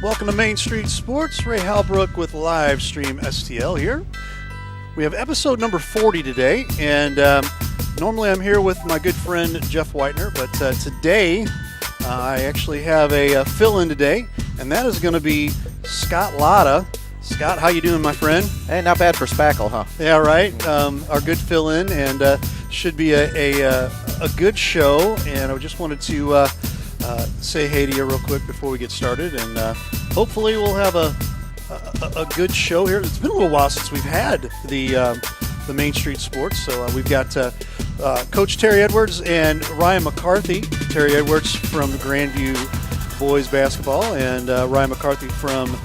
Welcome to Main Street Sports. Ray Halbrook with Live Stream STL here. We have episode number 40 today, and normally I'm here with my good friend Jeff Whitener, but today I actually have a fill-in today, and that is going to be Scott Latta. Scott, how you doing, my friend? Hey, not bad for Spackle, huh? Yeah, right. Our good fill-in, and should be a good show, and I just wanted to say hey to you real quick before we get started, and hopefully we'll have a good show here. It's been a little while since we've had the Main Street Sports, so we've got Coach Terry Edwards and Ryan McCarthy. Terry Edwards from Grandview boys basketball, and Ryan McCarthy from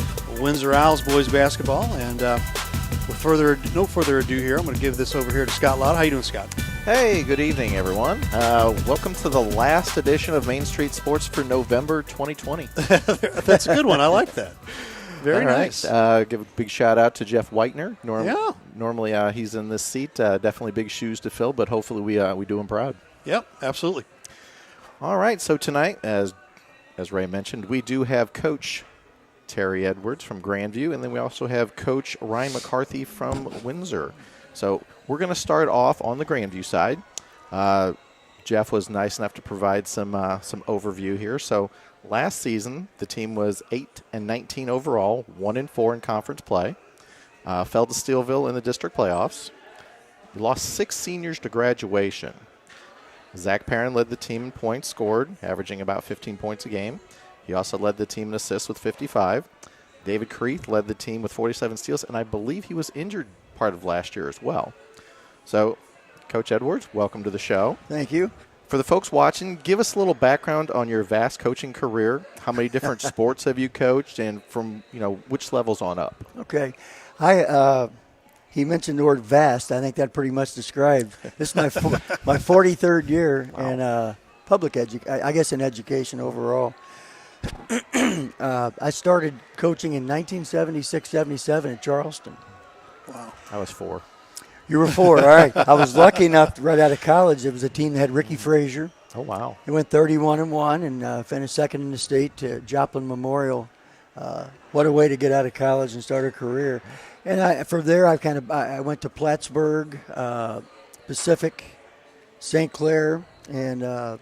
Windsor Owls boys basketball. And with no further ado here, I'm going to give this over here to Scott Latta. How you doing, Scott? Hey, good evening, everyone. Welcome to the last edition of Main Street Sports for November 2020. That's a good one. I like that. Very nice. Give a big shout out to Jeff Whitener. Normally he's in this seat. Definitely big shoes to fill, but hopefully we do him proud. Yep, absolutely. All right, so tonight, as Ray mentioned, we do have Coach Terry Edwards from Grandview, and then we also have Coach Ryan McCarthy from Windsor. So we're going to start off on the Grandview side. Jeff was nice enough to provide some overview here. So last season, the team was 8-19 overall, 1-4 in conference play. Fell to Steelville in the district playoffs. We lost 6 seniors to graduation. Zach Perrin led the team in points scored, averaging about 15 points a game. He also led the team in assists with 55. David Creeth led the team with 47 steals, and I believe he was injured part of last year as well. So, Coach Edwards, welcome to the show. Thank you. For the folks watching, give us a little background on your vast coaching career. How many different sports have you coached, and from which levels on up? Okay, he mentioned the word vast. I think that pretty much described. This is my 43rd year in public I guess in education overall. I started coaching in 1976-77 at Charleston. Wow. I was 4. You were 4, all right. I was lucky enough right out of college. It was a team that had Ricky Frazier. Oh, wow. He went 31-1 and finished second in the state to Joplin Memorial. What a way to get out of college and start a career. And from there, I went to Plattsburgh, Pacific, St. Clair, and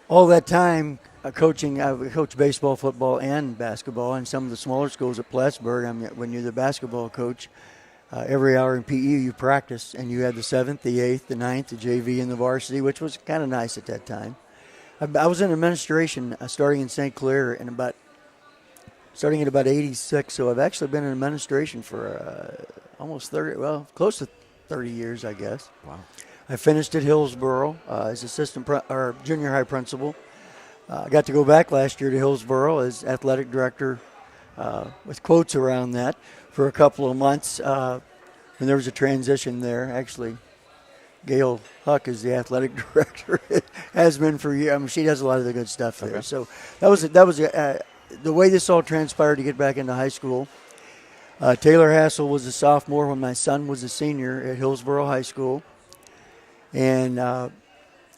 all that time coaching. I coached baseball, football, and basketball in some of the smaller schools at Plattsburgh. When you're the basketball coach, every hour in PE you practice, and you had the 7th, the 8th, the 9th, the JV, and the varsity, which was kind of nice at that time. I was in administration starting in St. Clair starting at about 86, so I've actually been in administration for almost 30, well, close to 30 years, I guess. Wow. I finished at Hillsboro as junior high principal. I got to go back last year to Hillsboro as athletic director with quotes around that for a couple of months. And there was a transition there. Actually, Gail Huck is the athletic director. Has been for years. I mean, she does a lot of the good stuff there. Okay. So that was the way this all transpired to get back into high school. Taylor Hassel was a sophomore when my son was a senior at Hillsboro High School. And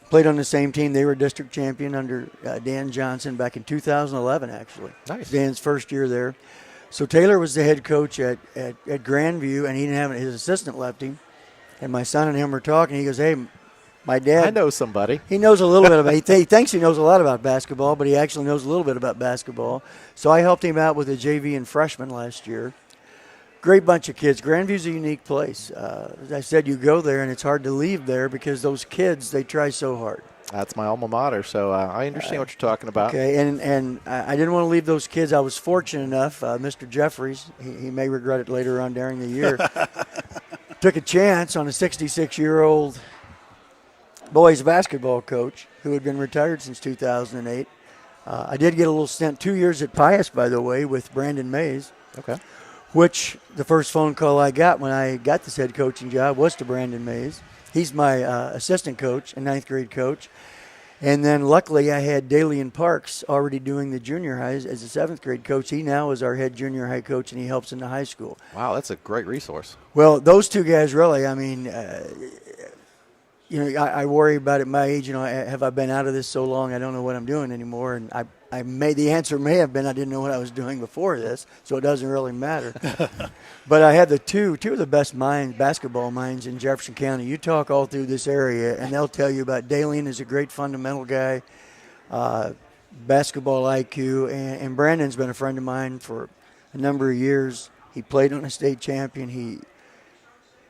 played on the same team. They were district champion under Dan Johnson back in 2011, actually. Nice. Dan's first year there. So Taylor was the head coach at Grandview, and he didn't have his assistant left him. And my son and him were talking. He goes, hey, my dad. I know somebody. He knows a little bit about it. He thinks he knows a lot about basketball, but he actually knows a little bit about basketball. So I helped him out with a JV and freshman last year. Great bunch of kids. Grandview's a unique place. As I said, you go there, and it's hard to leave there because those kids, they try so hard. That's my alma mater, so I understand what you're talking about. Okay, and I didn't want to leave those kids. I was fortunate enough, Mr. Jeffries, he may regret it later on during the year, took a chance on a 66-year-old boys basketball coach who had been retired since 2008. I did get a little stint, 2 years at Pius, by the way, with Brandon Mays. Okay. Which the first phone call I got when I got this head coaching job was to Brandon Mays. He's my assistant coach and 9th grade coach. And then luckily I had Dalian Parks already doing the junior highs as a 7th grade coach. He now is our head junior high coach, and he helps in the high school. Wow, that's a great resource. Well, those two guys really, I mean, I worry about at my age, have I been out of this so long I don't know what I'm doing anymore? And the answer may have been I didn't know what I was doing before this, so it doesn't really matter. But I had two of the best basketball minds in Jefferson County. You talk all through this area, and they'll tell you about Daleen is a great fundamental guy, basketball IQ, and Brandon's been a friend of mine for a number of years. He played on a state champion. He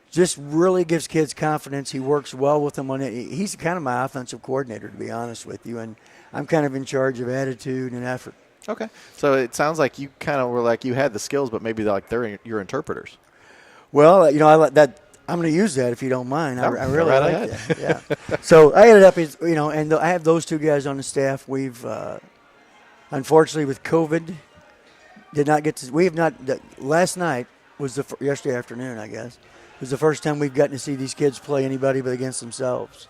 just really gives kids confidence. He works well with them on it. He's kind of my offensive coordinator, to be honest with you, and I'm kind of in charge of attitude and effort. Okay. So it sounds like you kind of were like you had the skills, but maybe like they're your interpreters. Well, I like that. I'm going to use that if you don't mind. I really right like ahead. that. Yeah. So I ended up, and I have those two guys on the staff. We've, unfortunately, with COVID, did not get to. We have not. Last night was yesterday afternoon, I guess, was the first time we've gotten to see these kids play anybody but against themselves.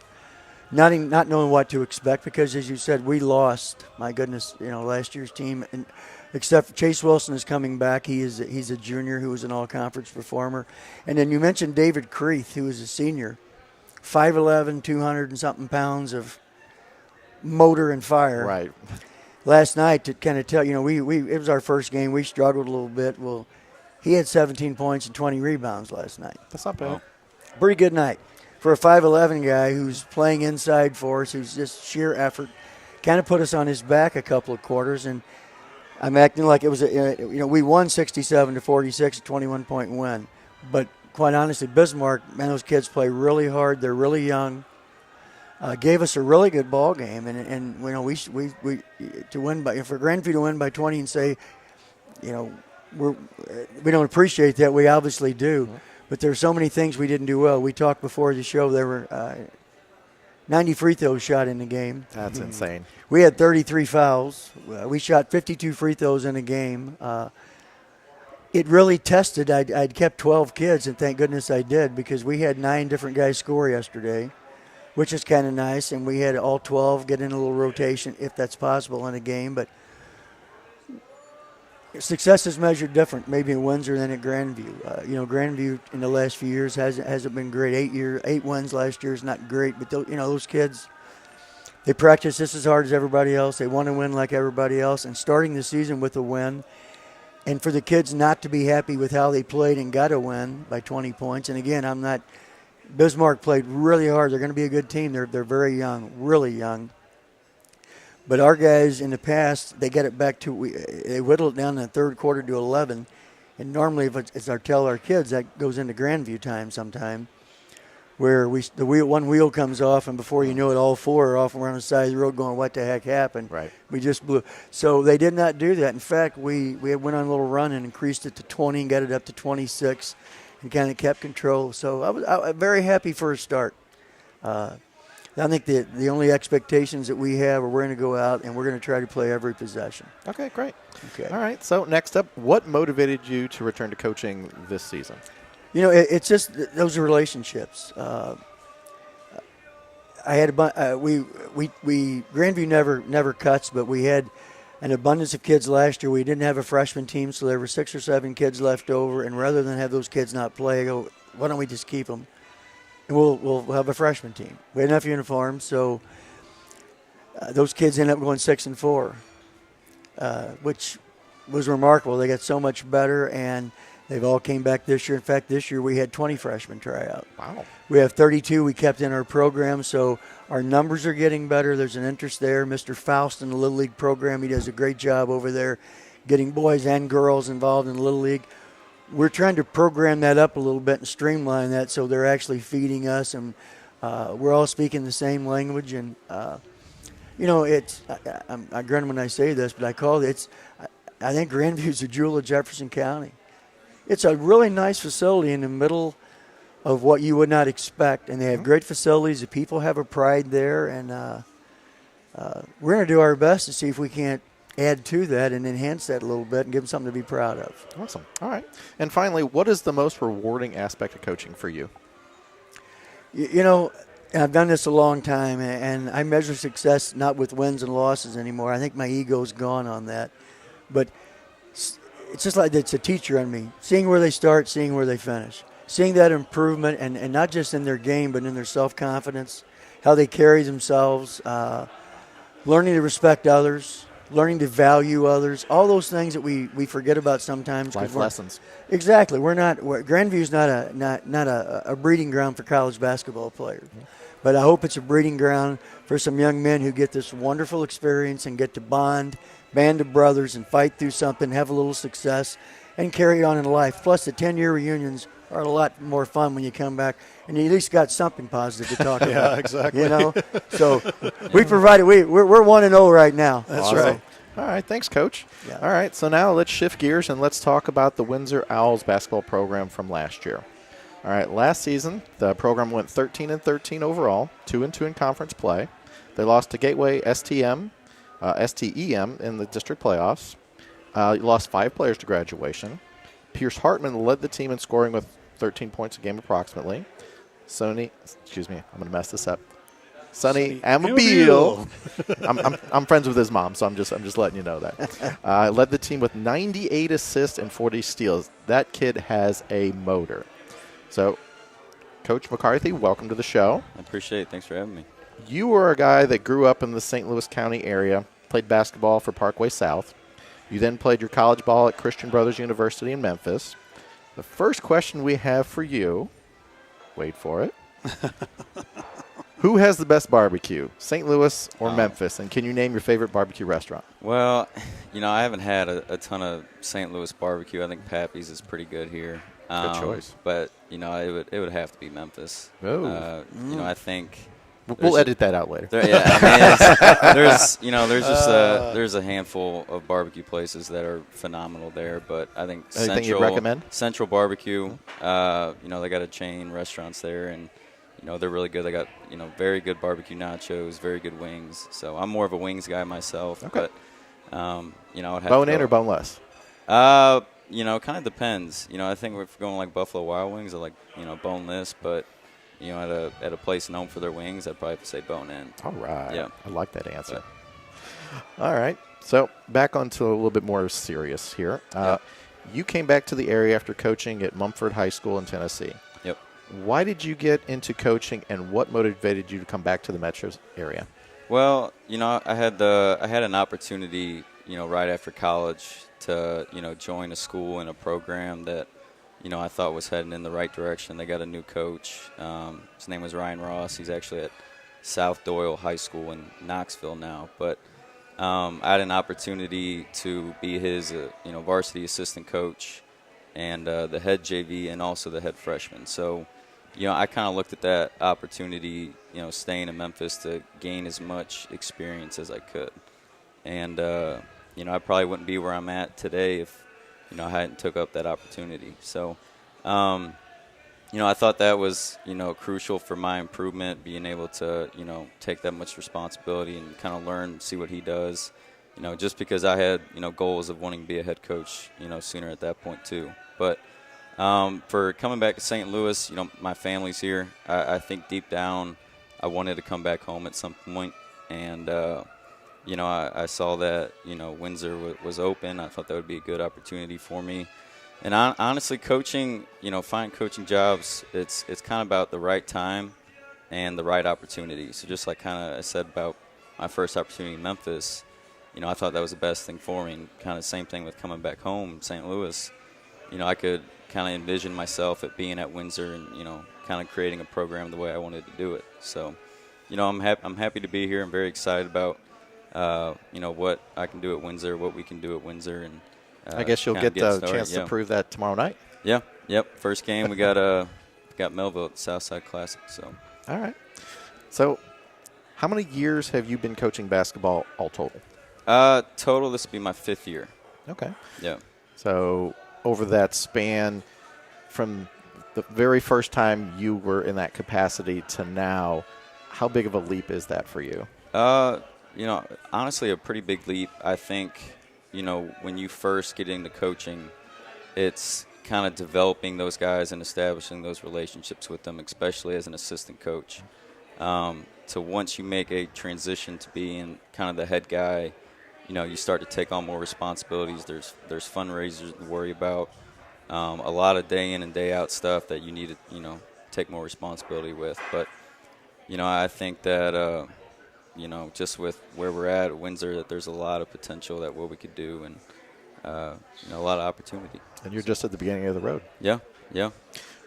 Not knowing what to expect because, as you said, we lost. My goodness, last year's team, and except for Chase Wilson is coming back. He's a junior who was an all-conference performer, and then you mentioned David Creeth, who is a senior, 5'11", 200 and something pounds of motor and fire. Right. Last night to kind of tell we it was our first game. We struggled a little bit. Well, he had 17 points and 20 rebounds last night. That's not bad. Pretty good night for a 5'11" guy who's playing inside for us, who's just sheer effort. Kind of put us on his back a couple of quarters, and I'm acting like it was we won 67-46, a 21-point win. But quite honestly, Bismarck, man, those kids play really hard. They're really young. Gave us a really good ball game, and we to win by for Grandview to win by 20 and say, we don't appreciate that. We obviously do. But there's so many things we didn't do well. We talked before the show. There were 90 free throws shot in the game. That's insane. We had 33 fouls. We shot 52 free throws in a game. It really tested. I'd kept 12 kids, and thank goodness I did because we had 9 different guys score yesterday, which is kind of nice. And we had all 12 get in a little rotation if that's possible in a game. But success is measured different, maybe in Windsor than at Grandview. Grandview in the last few years hasn't been great. 8 wins last year is not great, but those kids, they practice just as hard as everybody else. They want to win like everybody else, and starting the season with a win, and for the kids not to be happy with how they played and got a win by 20 points. And again, Bismarck played really hard. They're going to be a good team. They're very young, really young. But our guys in the past, they get it back they whittle it down in the third quarter to 11. And normally, if it's tell our kids, that goes into Grandview time sometime, where one wheel comes off, and before you know it, all 4 are off and we're on the side of the road going, what the heck happened? Right. We just blew. So they did not do that. In fact, we went on a little run and increased it to 20 and got it up to 26 and kind of kept control. So I was very happy for a start. I think the only expectations that we have are we're going to go out and we're going to try to play every possession. Okay, great. Okay. All right. So next up, what motivated you to return to coaching this season? It's just those relationships. I had Grandview never cuts, but we had an abundance of kids last year. We didn't have a freshman team, so there were 6 or 7 kids left over. And rather than have those kids not play, I go, why don't we just keep them? And we'll have a freshman team. We had enough uniforms, so those kids ended up going 6-4, which was remarkable. They got so much better, and they've all came back this year. In fact, this year we had 20 freshmen try out. Wow. We have 32 we kept in our program, so our numbers are getting better. There's an interest there. Mr. Faust in the Little League program, he does a great job over there getting boys and girls involved in the Little League. We're trying to program that up a little bit and streamline that so they're actually feeding us, and we're all speaking the same language. And, I grin when I say this, but I think Grandview's a jewel of Jefferson County. It's a really nice facility in the middle of what you would not expect, and they have great facilities. The people have a pride there, and we're going to do our best to see if we can't add to that and enhance that a little bit and give them something to be proud of. Awesome. All right. And finally, what is the most rewarding aspect of coaching for you? I've done this a long time, and I measure success not with wins and losses anymore. I think my ego's gone on that. But it's just like it's a teacher on me, seeing where they start, seeing where they finish. seeing that improvement, and not just in their game, but in their self-confidence, how they carry themselves, learning to respect others, learning to value others, all those things that we forget about sometimes. Life lessons. Exactly. Grandview's not a breeding ground for college basketball players. But I hope it's a breeding ground for some young men who get this wonderful experience and get to band of brothers and fight through something, have a little success, and carry it on in life. Plus, the 10-year reunions are a lot more fun when you come back, and you at least got something positive to talk about. Yeah, exactly. You know? So we provided – we're 1-0 right now. That's Awesome. right. All right, thanks, Coach. Yeah. All right, so now let's shift gears and let's talk about the Windsor Owls basketball program from last year. All right, last season, the program went 13-13 overall, 2-2 in conference play. They lost to Gateway STEM in the district playoffs. Lost 5 players to graduation. Pierce Hartman led the team in scoring with 13 points a game approximately. Sonny Amabile. I'm friends with his mom, so I'm just letting you know that. Led the team with 98 assists and 40 steals. That kid has a motor. So, Coach McCarthy, welcome to the show. I appreciate it. Thanks for having me. You were a guy that grew up in the St. Louis County area, played basketball for Parkway South. You then played your college ball at Christian Brothers University in Memphis. The first question we have for you, wait for it. Who has the best barbecue, St. Louis or Memphis? And can you name your favorite barbecue restaurant? Well, I haven't had a ton of St. Louis barbecue. I think Pappy's is pretty good here. Good choice. But, it would have to be Memphis. Oh. I think We'll edit that out later. There's a handful of barbecue places that are phenomenal there, but I think Anything you'd recommend? Central Barbecue, they got a chain restaurants there, and they're really good. They got very good barbecue nachos, very good wings. So I'm more of a wings guy myself. Okay. But I'd have Bone to in go. or boneless? Kind of depends. I think if we're going like Buffalo Wild Wings, I like boneless, but at a place known for their wings, I'd probably have to say bone in. All right. Yeah. I like that answer. All right. So back onto a little bit more serious here. You came back to the area after coaching at Mumford High School in Tennessee. Yep. Why did you get into coaching, and what motivated you to come back to the metro area? Well, I had an opportunity, right after college to, join a school and a program that, I thought was heading in the right direction. They got a new coach. His name was Ryan Ross. He's actually at South Doyle High School in Knoxville now. But I had an opportunity to be his, varsity assistant coach and the head JV and also the head freshman. So, I kind of looked at that opportunity, staying in Memphis to gain as much experience as I could. And, I probably wouldn't be where I'm at today if, I hadn't took up that opportunity. So, I thought that was, crucial for my improvement, being able to, take that much responsibility and kind of learn, see what he does, just because I had, goals of wanting to be a head coach, sooner at that point too. But for coming back to St. Louis, my family's here. I think deep down I wanted to come back home at some point. And, I saw that, Windsor was open. I thought that would be a good opportunity for me. And honestly, coaching, finding coaching jobs, it's kind of about the right time and the right opportunity. So just like kind of I said about my first opportunity in Memphis, I thought that was the best thing for me. And kind of same thing with coming back home, St. Louis. I could kind of envision myself at being at Windsor and, kind of creating a program the way I wanted to do it. So, I'm happy to be here. I'm very excited about, what I can do at Windsor, what we can do at Windsor. And I guess you'll get the chance to prove that tomorrow night. Yeah. Yep. First game, we got Melville at the Southside Classic. So. All right. So how many years have you been coaching basketball all total? Total, this will be my 5th year. Okay. Yeah. So over that span from the very first time you were in that capacity to now, how big of a leap is that for you? Honestly, a pretty big leap. I think, when you first get into coaching, it's kind of developing those guys and establishing those relationships with them, especially as an assistant coach. So once you make a transition to being kind of the head guy, you start to take on more responsibilities. There's fundraisers to worry about. a lot of day in and day out stuff that you need to, take more responsibility with. But, I think that, just with where we're at Windsor, that there's a lot of potential that what we could do and, a lot of opportunity. And you're just at the beginning of the road. Yeah, yeah.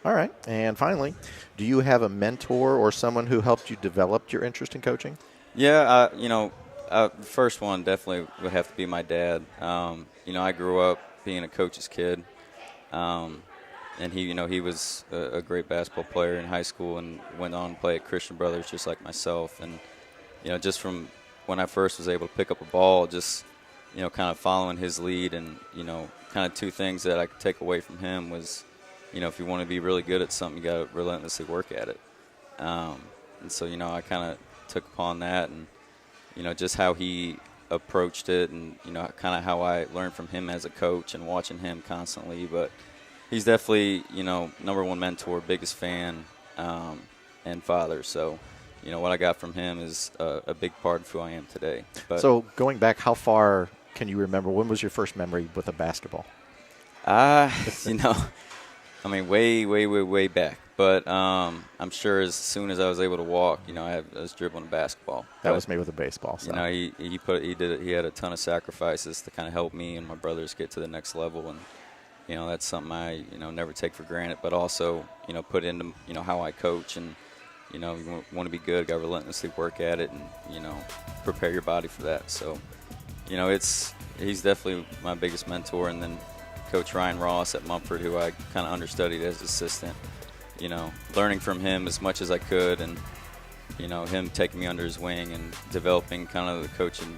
All right. And finally, do you have a mentor or someone who helped you develop your interest in coaching? Yeah, the first one definitely would have to be my dad. I grew up being a coach's kid, and he was a great basketball player in high school and went on to play at Christian Brothers just like myself. And, just from when I first was able to pick up a ball, just, kind of following his lead and, kind of two things that I could take away from him was, if you want to be really good at something, you got to relentlessly work at it. And so, I kind of took upon that and, just how he approached it and, kind of how I learned from him as a coach and watching him constantly. But he's definitely, number one mentor, biggest fan, and father. So, what I got from him is a big part of who I am today. But so going back, how far can you remember? When was your first memory with a basketball? Way back. But I'm sure as soon as I was able to walk, I was dribbling a basketball. That was me with a baseball. So. He had a ton of sacrifices to kind of help me and my brothers get to the next level, and that's something I never take for granted. But also put into how I coach, and you want to be good, got to relentlessly work at it, and prepare your body for that. So he's definitely my biggest mentor, and then Coach Ryan Ross at Mumford, who I kind of understudied as assistant. Learning from him as much as I could, and him taking me under his wing and developing kind of the coaching,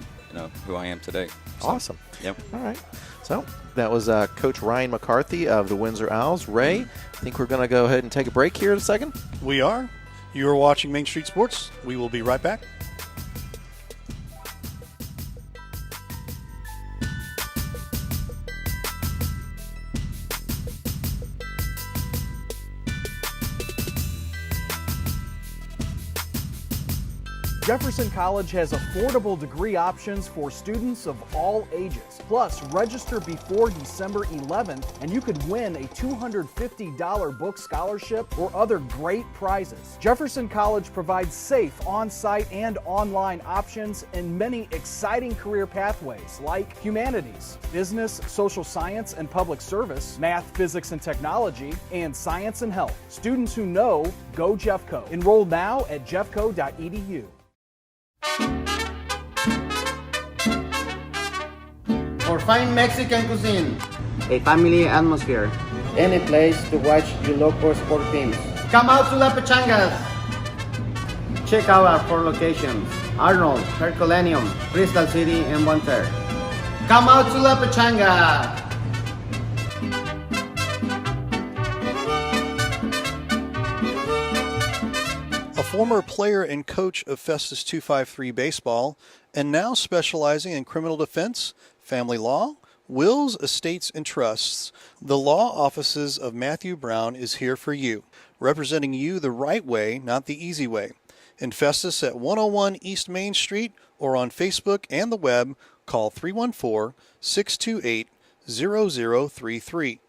who I am today. So, awesome. Yep. All right. So that was Coach Ryan McCarthy of the Windsor Owls. Ray, I think we're going to go ahead and take a break here in a second. We are. You are watching Main Street Sports. We will be right back. Jefferson College has affordable degree options for students of all ages. Plus, register before December 11th and you could win a $250 book scholarship or other great prizes. Jefferson College provides safe on-site and online options and many exciting career pathways like humanities, business, social science and public service, math, physics and technology, and science and health. Students who know, go Jeffco. Enroll now at jeffco.edu. For fine Mexican cuisine, a family atmosphere, any place to watch your local sport teams. Come out to La Pechangas. check out our 4 locations: Arnold, Herculaneum, Crystal City, and Bonter. Come out to La Pechanga. A former player and coach of Festus 253 baseball, and now specializing in criminal defense, family law, wills, estates, and trusts, the law offices of Matthew Brown is here for you, representing you the right way, not the easy way. In Festus at 101 East Main Street or on Facebook and the web, call 314-628-0033.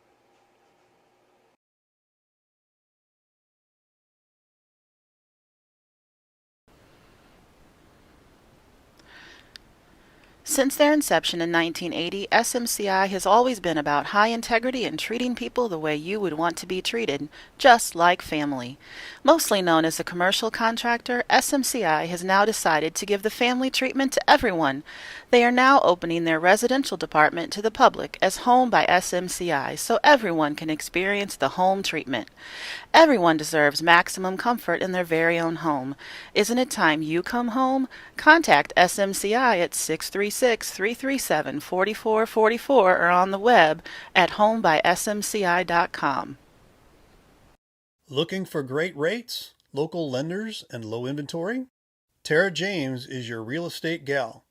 Since their inception in 1980, SMCI has always been about high integrity and treating people the way you would want to be treated, just like family. Mostly known as a commercial contractor, SMCI has now decided to give the family treatment to everyone. They are now opening their residential department to the public as Home by SMCI, so everyone can experience the home treatment. Everyone deserves maximum comfort in their very own home. Isn't it time you come home? Contact SMCI at 636-337-4444 or on the web at homebysmci.com. Looking for great rates, local lenders, and low inventory? Tara James is your real estate gal.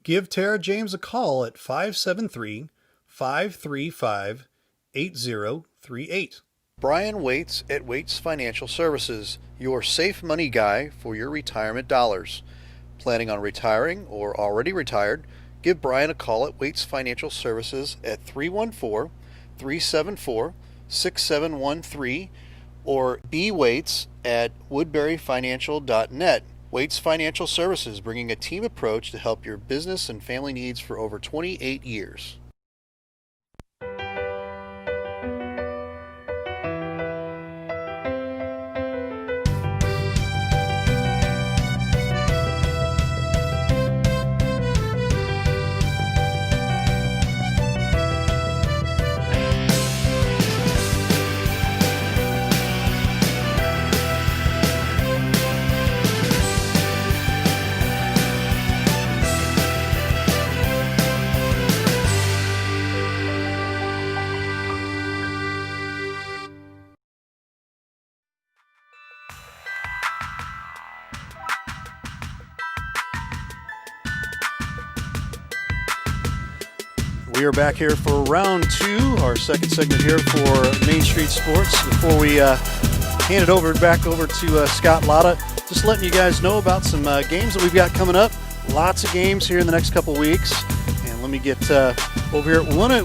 Give Tara James a call at 573-535-8038. Brian Waits at Waits Financial Services, your safe money guy for your retirement dollars. Planning on retiring or already retired? Give Brian a call at Waits Financial Services at 888-374-6713 or bwaits@woodburyfinancial.net. Waits Financial Services, bringing a team approach to help your business and family needs for over 28 years. We are back here for round two, our second segment here for Main Street Sports. Before we hand it back over to Scott Lotta, just letting you guys know about some games that we've got coming up. Lots of games here in the next couple weeks. And let me get over here. We want to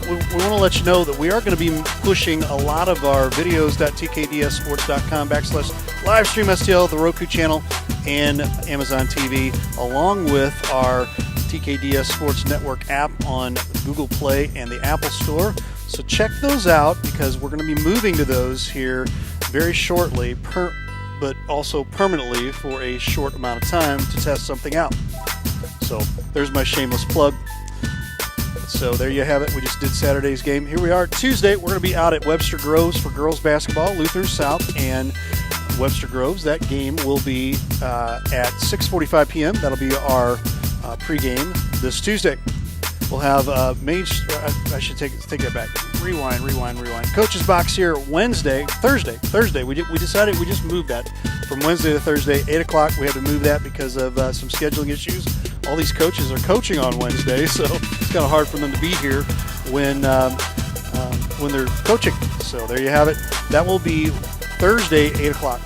let you know that we are going to be pushing a lot of our videos.tkdssports.com/livestream STL, the Roku channel, and Amazon TV, along with our TKDS Sports Network app on Google Play and the Apple Store. So check those out because we're going to be moving to those here very shortly, but also permanently for a short amount of time to test something out. So there's my shameless plug. So there you have it. We just did Saturday's game. Here we are. Tuesday, we're going to be out at Webster Groves for girls basketball, Luther South and Webster Groves. That game will be at 6:45 p.m. That'll be our pregame this Tuesday. We'll have I should take that back. Rewind. Coach's Box here Thursday. We decided we just moved that from Wednesday to Thursday, 8 o'clock. We had to move that because of some scheduling issues. All these coaches are coaching on Wednesday, so it's kind of hard for them to be here when they're coaching. So there you have it. That will be Thursday, 8 o'clock.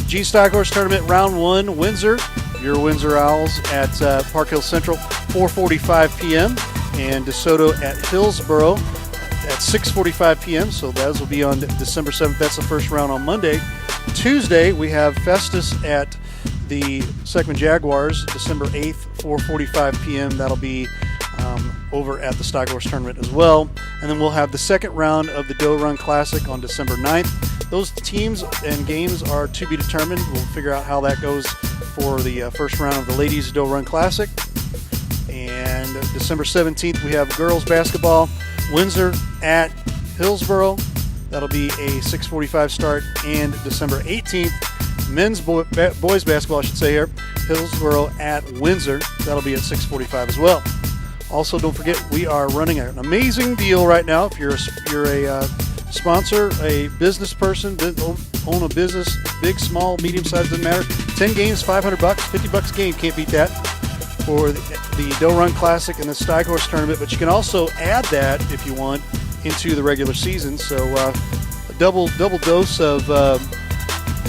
G Stock Horse Tournament Round 1, Windsor. Your Windsor Owls at Park Hill Central, 4:45 p.m. and DeSoto at Hillsboro at 6:45 p.m. So those will be on December 7th. That's the first round on Monday. Tuesday, we have Festus at the Seckman Jaguars, December 8th, 4:45 p.m. That'll be over at the Stock Horse Tournament as well. And then we'll have the second round of the Doe Run Classic on December 9th. Those teams and games are to be determined. We'll figure out how that goes for the first round of the Ladies Doe Run Classic. And December 17th, we have girls basketball, Windsor at Hillsboro. That'll be a 6:45 start. And December 18th, boys basketball, I should say here, Hillsboro at Windsor. That'll be at 6:45 as well. Also, don't forget, we are running an amazing deal right now. If you're a sponsor, a business person, own a business, big, small, medium-sized, doesn't matter. 10 games, $500, $50 a game, can't beat that for the Doe Run Classic and the Stock Horse Tournament. But you can also add that, if you want, into the regular season. So a double dose of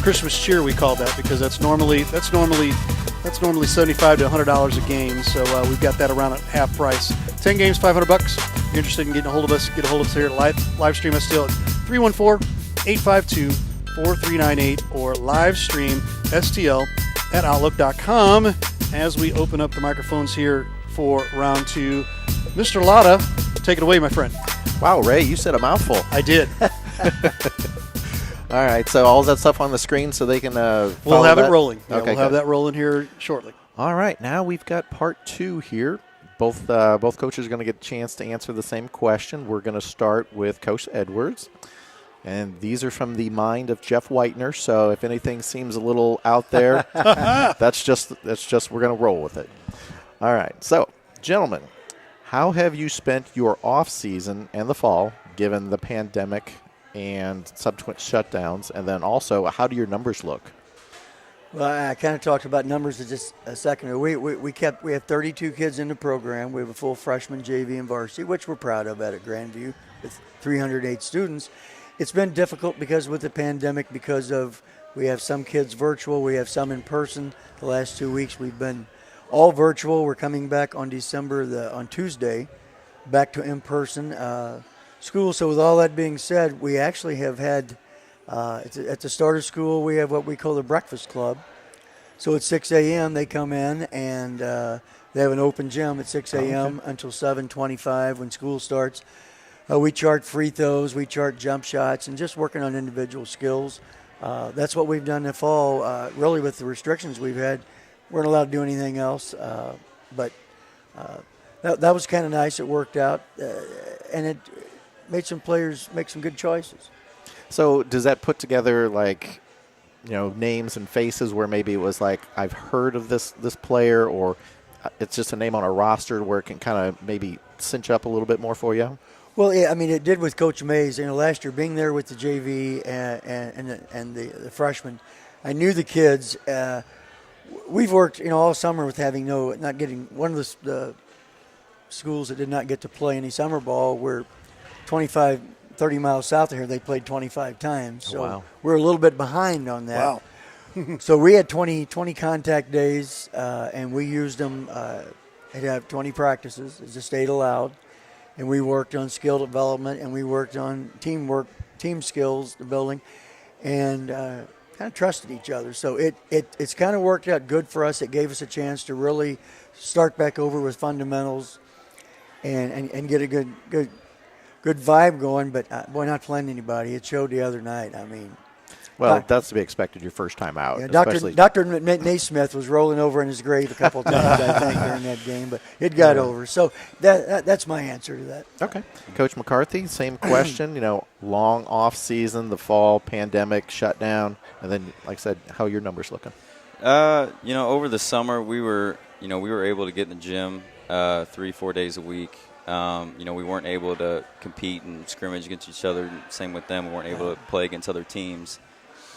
Christmas cheer, we call that, because that's normally $75 to $100 a game. So we've got that around at half price. 10 games, $500. If you're interested in getting a hold of us, get a hold of us here at Livestream STL at 314-852-4398 or Livestream STL at Outlook.com. As we open up the microphones here for round two, Mr. Lotta, take it away, my friend. Wow, Ray, you said a mouthful. I did. All right, so all that stuff on the screen so they can we'll have it rolling. Yeah, okay, we'll have that rolling here shortly. All right, now we've got part two here. Both coaches are going to get a chance to answer the same question. We're going to start with Coach Edwards. And these are from the mind of Jeff Whitener, so if anything seems a little out there, that's just we're going to roll with it. All right, so, gentlemen, how have you spent your off season and the fall, given the pandemic and subsequent shutdowns, and then also, how do your numbers look? Well, I kind of talked about numbers just a second ago. We have 32 kids in the program. We have a full freshman JV and varsity, which we're proud of at Grandview, with 308 students. It's been difficult because with the pandemic, because of we have some kids virtual, we have some in person. The last 2 weeks we've been all virtual. We're coming back on Tuesday, back to in person. school. So with all that being said, we actually have had at the start of school we have what we call the breakfast club. So at 6 a.m. they come in and they have an open gym at 6 a.m. until 7:25 when school starts. We chart free throws, we chart jump shots, and just working on individual skills. That's what we've done in the fall. Really, with the restrictions we've had, we weren't allowed to do anything else. But that was kind of nice. It worked out, and it made some players make some good choices. So does that put together like, names and faces where maybe it was like, I've heard of this player, or it's just a name on a roster where it can kind of maybe cinch up a little bit more for you? Well, yeah, I mean, it did with Coach Mays. Last year, being there with the JV and the freshmen, I knew the kids. We've worked, all summer with not getting one of the schools that did not get to play any summer ball. We're 25, 30 miles south of here. They played 25 times. So wow. We're a little bit behind on that. Wow. So we had 20 contact days, and we used them. They'd have 20 practices as the state allowed. And we worked on skill development, and we worked on teamwork, team skills, the building, and kind of trusted each other. So it's kind of worked out good for us. It gave us a chance to really start back over with fundamentals and get a good vibe going. But boy, not playing anybody. It showed the other night. I mean. Well, that's to be expected your first time out. Yeah, especially. Dr. Naismith was rolling over in his grave a couple times, I think, during that game, but it got over. So that's my answer to that. Okay. Coach McCarthy, same question. Long off season, the fall, pandemic, shutdown, and then, like I said, how are your numbers looking? Over the summer we were able to get in the gym 3-4 days a week. We weren't able to compete and scrimmage against each other. Same with them. We weren't able to play against other teams.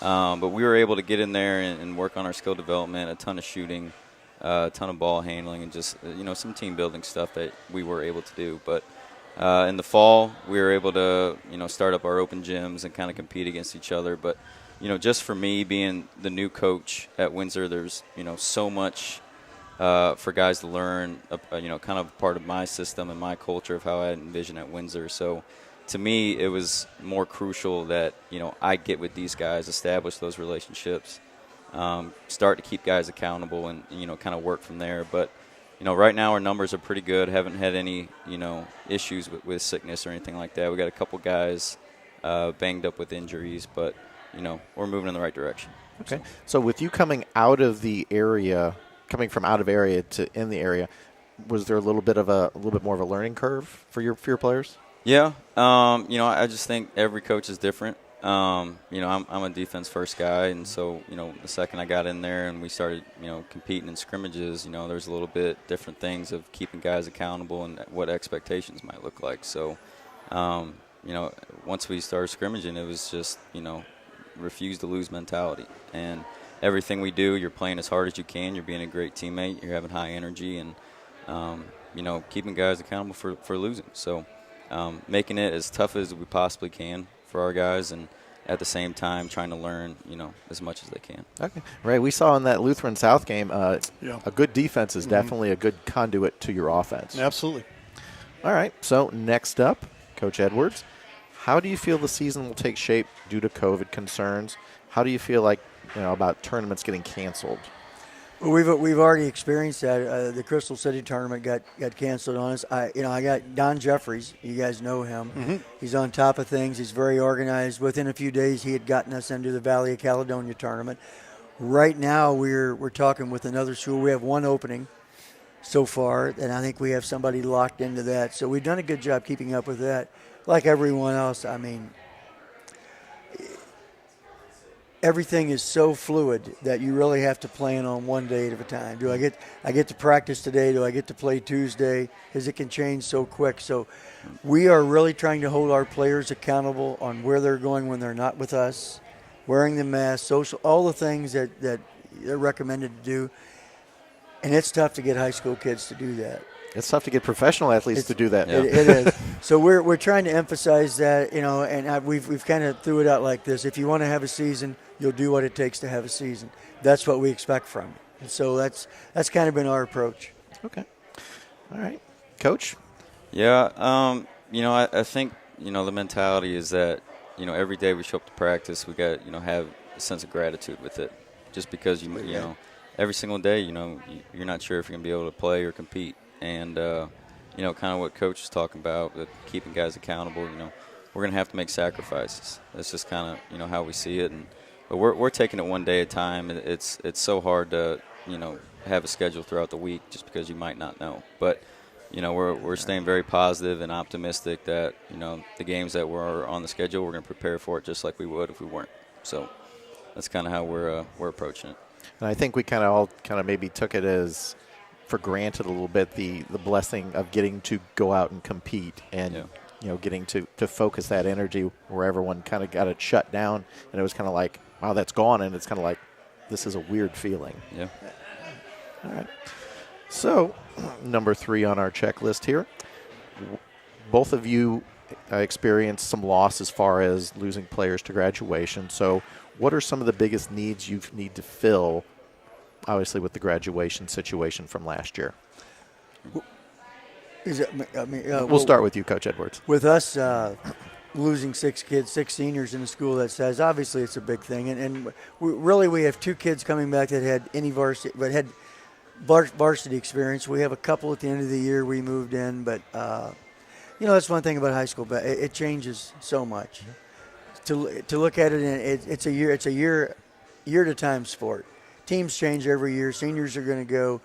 But we were able to get in there and work on our skill development, a ton of shooting, a ton of ball handling, and just, some team building stuff that we were able to do. But in the fall, we were able to, start up our open gyms and kind of compete against each other. But, just for me being the new coach at Windsor, there's, so much for guys to learn, kind of part of my system and my culture of how I envision at Windsor. So to me, it was more crucial that, I get with these guys, establish those relationships, start to keep guys accountable and, kind of work from there. But, right now our numbers are pretty good. Haven't had any, issues with sickness or anything like that. We got a couple guys banged up with injuries, but, we're moving in the right direction. Okay. So with you coming from out of area to in the area, was there a little bit more of a learning curve for your players? Yeah, I just think every coach is different. I'm a defense first guy, and so the second I got in there and we started competing in scrimmages, there's a little bit different things of keeping guys accountable and what expectations might look like. So, once we started scrimmaging, it was just refuse to lose mentality, and everything we do, you're playing as hard as you can. You're being a great teammate. You're having high energy, and keeping guys accountable for losing. So. Making it as tough as we possibly can for our guys, and at the same time trying to learn, as much as they can. Okay. Right. We saw in that Lutheran South game, a good defense is Mm-hmm. definitely a good conduit to your offense. Absolutely. All right. So next up, Coach Edwards, how do you feel the season will take shape due to COVID concerns? How do you feel like, about tournaments getting canceled? Well, we've already experienced that. The Crystal City tournament got canceled on us. I got Don Jeffries. You guys know him. Mm-hmm. He's on top of things. He's very organized. Within a few days, he had gotten us into the Valley of Caledonia tournament. Right now, we're talking with another school. We have one opening so far, and I think we have somebody locked into that. So we've done a good job keeping up with that. Like everyone else, I mean, everything is so fluid that you really have to plan on one day at a time. I get to practice today? Do I get to play Tuesday? Because it can change so quick. So we are really trying to hold our players accountable on where they're going when they're not with us, wearing the mask, social, all the things that they're recommended to do. And it's tough to get high school kids to do that. It's tough to get professional athletes to do that. It is. So we're trying to emphasize that, and we've kind of threw it out like this. If you want to have a season, you'll do what it takes to have a season. That's what we expect from you. And so that's kind of been our approach. Okay. All right. Coach? Yeah, I think, the mentality is that, every day we show up to practice, we got, have a sense of gratitude with it. Just because, you know, every single day, you're not sure if you're going to be able to play or compete. And, kind of what Coach was talking about, with keeping guys accountable, we're going to have to make sacrifices. That's just kind of, how we see it. But we're taking it one day at a time. It's so hard to, have a schedule throughout the week just because you might not know. But, we're staying very positive and optimistic that, the games that were on the schedule, we're going to prepare for it just like we would if we weren't. So that's kind of how we're approaching it. And I think we kind of maybe took it as for granted a little bit, the blessing of getting to go out and compete and, getting to focus that energy where everyone kind of got it shut down. And it was kind of like, wow, that's gone. And it's kind of like, this is a weird feeling. Yeah. All right. So, number 3 on our checklist here. Both of you experienced some loss as far as losing players to graduation. So, what are some of the biggest needs you need to fill, obviously, with the graduation situation from last year? We'll start with you, Coach Edwards. With us losing 6 kids, 6 seniors in a school that size, obviously it's a big thing. And we have 2 kids coming back that had varsity experience. We have a couple at the end of the year we moved in, but that's one thing about high school. But it changes so much. To look at it, it's a year at a time sport. Teams change every year. Seniors are going to go.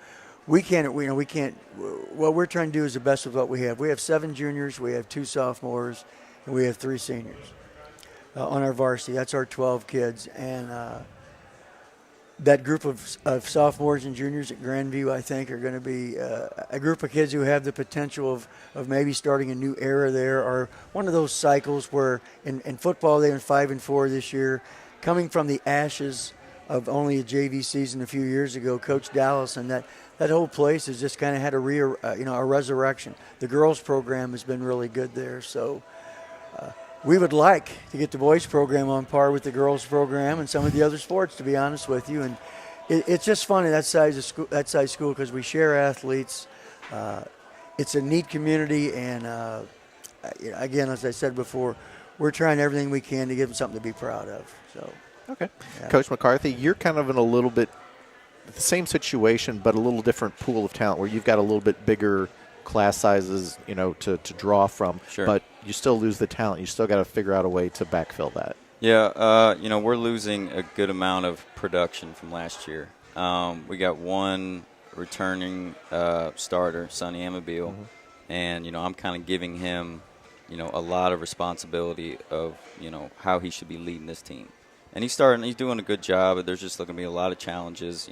We can't. What we're trying to do is the best with what we have. We have 7 juniors, we have 2 sophomores, and we have 3 seniors on our varsity. That's our 12 kids, and that group of sophomores and juniors at Grandview, I think, are going to be a group of kids who have the potential of maybe starting a new era there, or one of those cycles where in football they went 5-4 this year, coming from the ashes of only a JV season a few years ago. Coach Dallas and that whole place has just kind of had a resurrection. The girls program has been really good there, so. We would like to get the boys program on par with the girls program and some of the other sports, to be honest with you. And it's just fun in that size school because we share athletes. It's a neat community, and again, as I said before, we're trying everything we can to give them something to be proud of. So, okay, yeah. Coach McCarthy, you're kind of in a little bit the same situation, but a little different pool of talent where you've got a little bit bigger class sizes, to draw from. Sure. But you still lose the talent. You still got to figure out a way to backfill that. Yeah, we're losing a good amount of production from last year. We got one returning starter, Sonny Amabile, and, I'm kind of giving him, a lot of responsibility of, how he should be leading this team. And he's doing a good job, but there's just going to be a lot of challenges,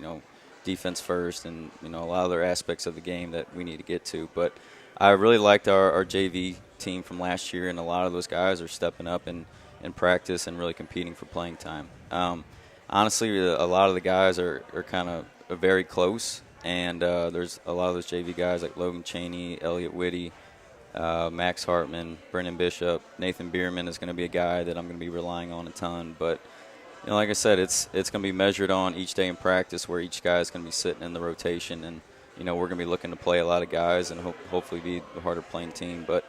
defense first and, a lot of other aspects of the game that we need to get to. But I really liked our JV team from last year, and a lot of those guys are stepping up in practice and really competing for playing time. Honestly, a lot of the guys are kind of very close, and there's a lot of those JV guys like Logan Cheney, Elliott Whitty, Max Hartman, Brennan Bishop, Nathan Bierman is going to be a guy that I'm going to be relying on a ton. But like I said, it's going to be measured on each day in practice where each guy is going to be sitting in the rotation, and we're going to be looking to play a lot of guys and hopefully be the harder playing team. But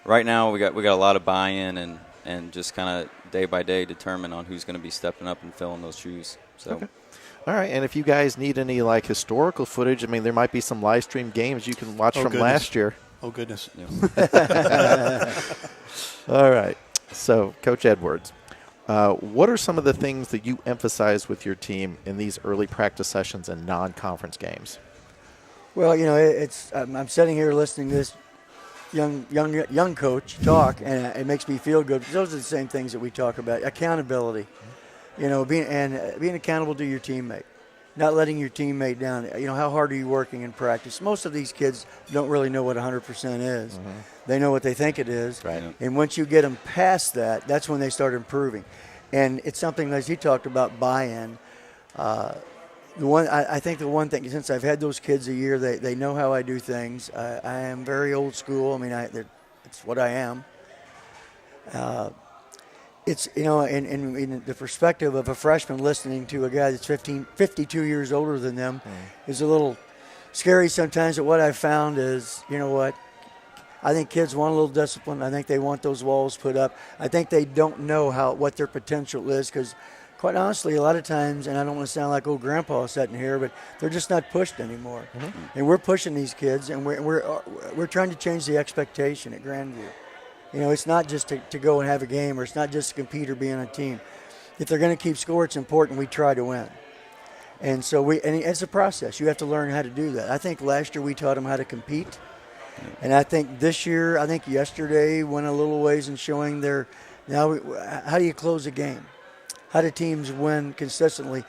right now we got a lot of buy-in and just kind of day by day determine on who's going to be stepping up and filling those shoes. So. Okay. All right, and if you guys need any historical footage, there might be some live stream games you can watch from last year. Oh goodness. Yeah. All right. So, Coach Edwards, what are some of the things that you emphasize with your team in these early practice sessions and non-conference games? Well, I'm sitting here listening to this young coach talk, and it makes me feel good. Those are the same things that we talk about: accountability, being accountable to your teammate, not letting your teammate down. How hard are you working in practice? Most of these kids don't really know what 100% is. Mm-hmm. They know what they think it is, right? And once you get them past that, that's when they start improving. And it's something, as he talked about, buy-in. I think the one thing, since I've had those kids a year, they know how I do things. I am very old school. It's what I am. It's, in the perspective of a freshman listening to a guy that's 52 years older than them is a little scary sometimes. But what I've found is, I think kids want a little discipline. I think they want those walls put up. I think they don't know what their potential is because, quite honestly, a lot of times, and I don't want to sound like old grandpa sitting here, but they're just not pushed anymore. And we're pushing these kids, and we're trying to change the expectation at Grandview. You know, it's not just to go and have a game, or it's not just to compete or be on a team. If they're going to keep score, it's important we try to win. And so and it's a process. You have to learn how to do that. I think last year we taught them how to compete. And I think this year, yesterday went a little ways in showing how do you close a game? How do teams win consistently?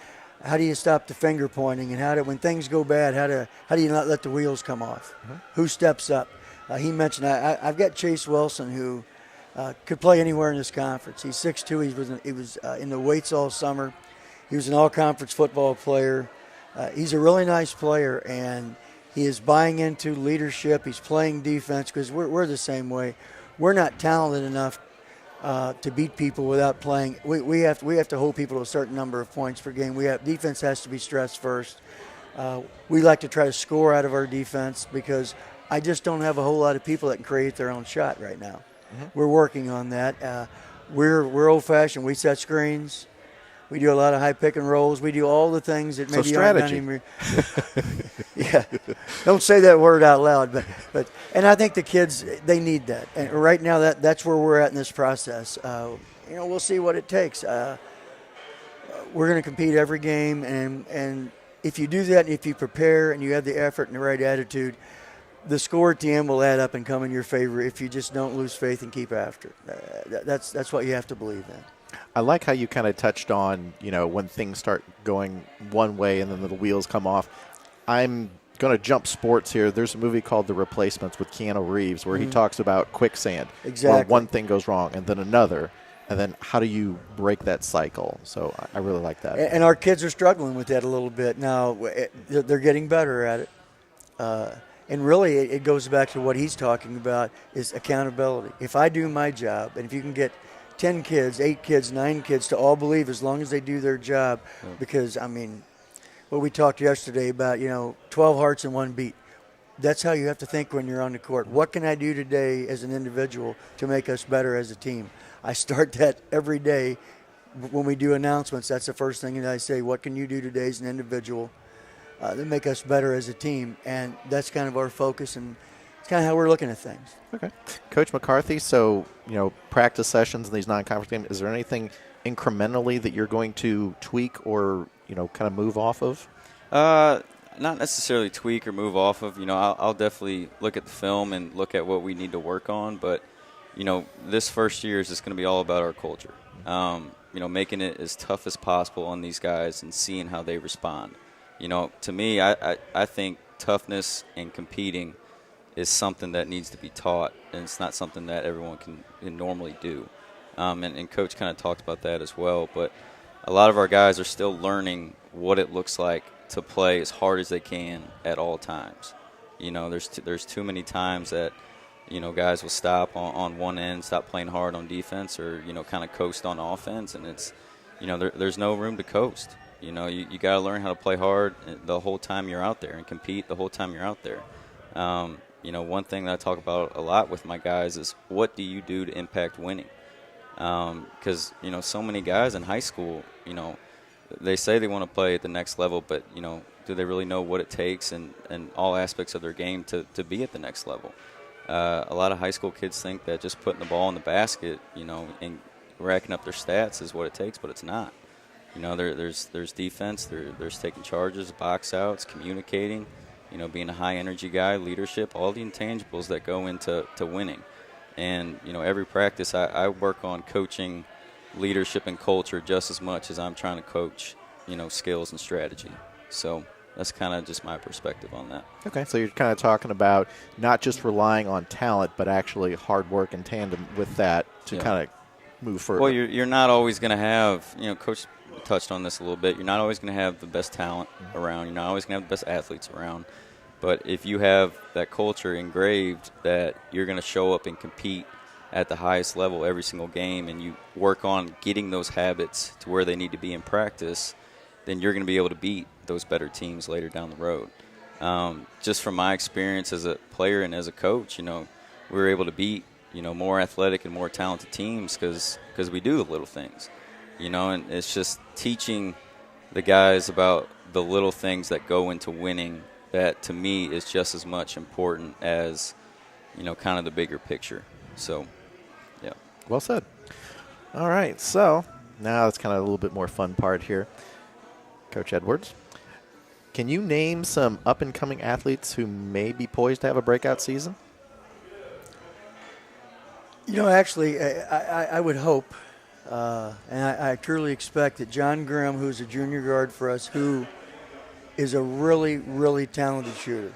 How do you stop the finger pointing? And when things go bad, how do you not let the wheels come off? Who steps up? He mentioned I've got Chase Wilson, who could play anywhere in this conference. He's 6'2". He was in the weights all summer. He was an all-conference football player. He's a really nice player, and he is buying into leadership. He's playing defense because we're the same way. We're not talented enough to beat people without playing. We have to hold people to a certain number of points per game. Defense has to be stressed first. We like to try to score out of our defense because I just don't have a whole lot of people that can create their own shot right now. We're working on that. We're old-fashioned. We set screens. We do a lot of high pick and rolls. We do all the things that maybe aren't done anymore. Yeah, don't say that word out loud. But I think the kids, they need that. And right now, that's where we're at in this process. We'll see what it takes. We're going to compete every game, and if you do that, if you prepare and you have the effort and the right attitude, the score at the end will add up and come in your favor if you just don't lose faith and keep after it. That's what you have to believe in. I like how you kind of touched on, when things start going one way and then the wheels come off. I'm going to jump sports here. There's a movie called The Replacements with Keanu Reeves where he talks about quicksand. Exactly. Where one thing goes wrong and then another, and then how do you break that cycle? So I really like that. And our kids are struggling with that a little bit now. They're getting better at it. And really, it goes back to what he's talking about is accountability. If I do my job, and if you can get 10 kids, 8 kids, 9 kids to all believe as long as they do their job, because, what we talked yesterday about, 12 hearts and 1 beat. That's how you have to think when you're on the court. What can I do today as an individual to make us better as a team? I start that every day when we do announcements. That's the first thing that I say. What can you do today as an individual to make us better as a team? And that's kind of our focus, and it's kind of how we're looking at things. Okay. Coach McCarthy, so, practice sessions in these non-conference games, is there anything incrementally that you're going to tweak or, kind of move off of? Not necessarily tweak or move off of. I'll definitely look at the film and look at what we need to work on. But, this first year is just going to be all about our culture. Making it as tough as possible on these guys and seeing how they respond. To me, I think toughness and competing is something that needs to be taught, and it's not something that everyone can normally do. And Coach kind of talked about that as well. But a lot of our guys are still learning what it looks like to play as hard as they can at all times. There's too many times that, guys will stop on one end, stop playing hard on defense, or, kind of coast on offense, and it's, there's no room to coast. You got to learn how to play hard the whole time you're out there and compete the whole time you're out there. One thing that I talk about a lot with my guys is what do you do to impact winning? Because, so many guys in high school, they say they want to play at the next level, but, do they really know what it takes and all aspects of their game to be at the next level? A lot of high school kids think that just putting the ball in the basket, and racking up their stats is what it takes, but it's not. There's defense, there's taking charges, box outs, communicating, being a high-energy guy, leadership, all the intangibles that go into winning. And, every practice I work on coaching leadership and culture just as much as I'm trying to coach, skills and strategy. So that's kind of just my perspective on that. Okay, so you're kind of talking about not just relying on talent, but actually hard work in tandem with that to kind of move further. Well, you're not always going to have, Coach touched on this a little bit, you're not always going to have the best talent around. You're not always going to have the best athletes around. But if you have that culture engraved that you're going to show up and compete at the highest level every single game, and you work on getting those habits to where they need to be in practice, then you're going to be able to beat those better teams later down the road. Just from my experience as a player and as a coach, we were able to beat, more athletic and more talented teams because we do the little things, and it's just teaching the guys about the little things that go into winning that, to me, is just as much important as, kind of the bigger picture. So, yeah. Well said. All right, so now it's kind of a little bit more fun part here. Coach Edwards, can you name some up-and-coming athletes who may be poised to have a breakout season? Actually, I would hope, and I truly expect that John Grimm, who's a junior guard for us, who is a really, really talented shooter,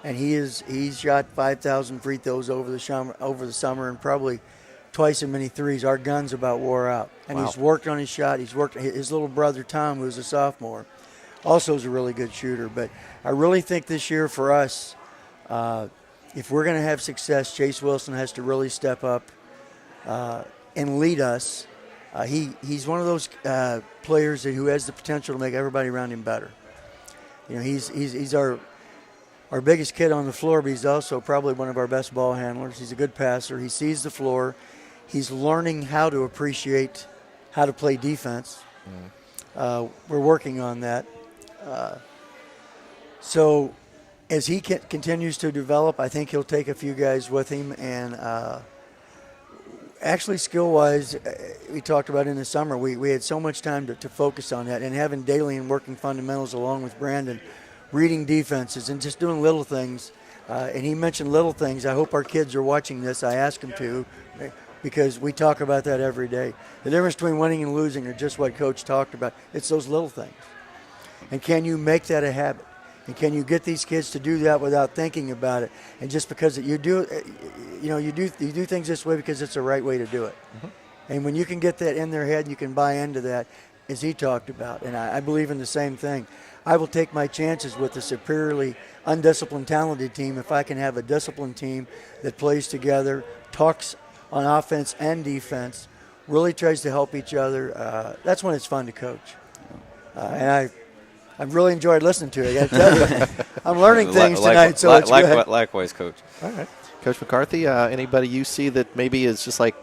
and he's shot 5,000 free throws over the summer, and probably twice as many threes. Our gun's about wore out, and Wow. he's worked on his shot. He's worked. His little brother Tom, who's a sophomore, also is a really good shooter. But I really think this year for us, if we're going to have success, Chase Wilson has to really step up and lead us. He's one of those players who has the potential to make everybody around him better. He's our biggest kid on the floor, but he's also probably one of our best ball handlers. He's a good passer. He sees the floor. He's learning how to appreciate how to play defense. We're working on that. So as he continues to develop, I think he'll take a few guys with him. And actually, skill-wise, we talked about in the summer, we had so much time to focus on that. And having Daly working fundamentals along with Brandon, reading defenses and just doing little things. And he mentioned little things. I hope our kids are watching this. I ask them to, because we talk about that every day. The difference between winning and losing are just what Coach talked about. It's those little things. And can you make that a habit? And can you get these kids to do that without thinking about it? And just because you do things this way because it's the right way to do it. Mm-hmm. And when you can get that in their head, you can buy into that, as he talked about. And I believe in the same thing. I will take my chances with a superiorly undisciplined, talented team if I can have a disciplined team that plays together, talks on offense and defense, really tries to help each other. That's when it's fun to coach. And I've really enjoyed listening to it. I tell you, I'm learning things tonight, so it's good. Likewise, Coach. All right. Coach McCarthy, anybody you see that maybe is just like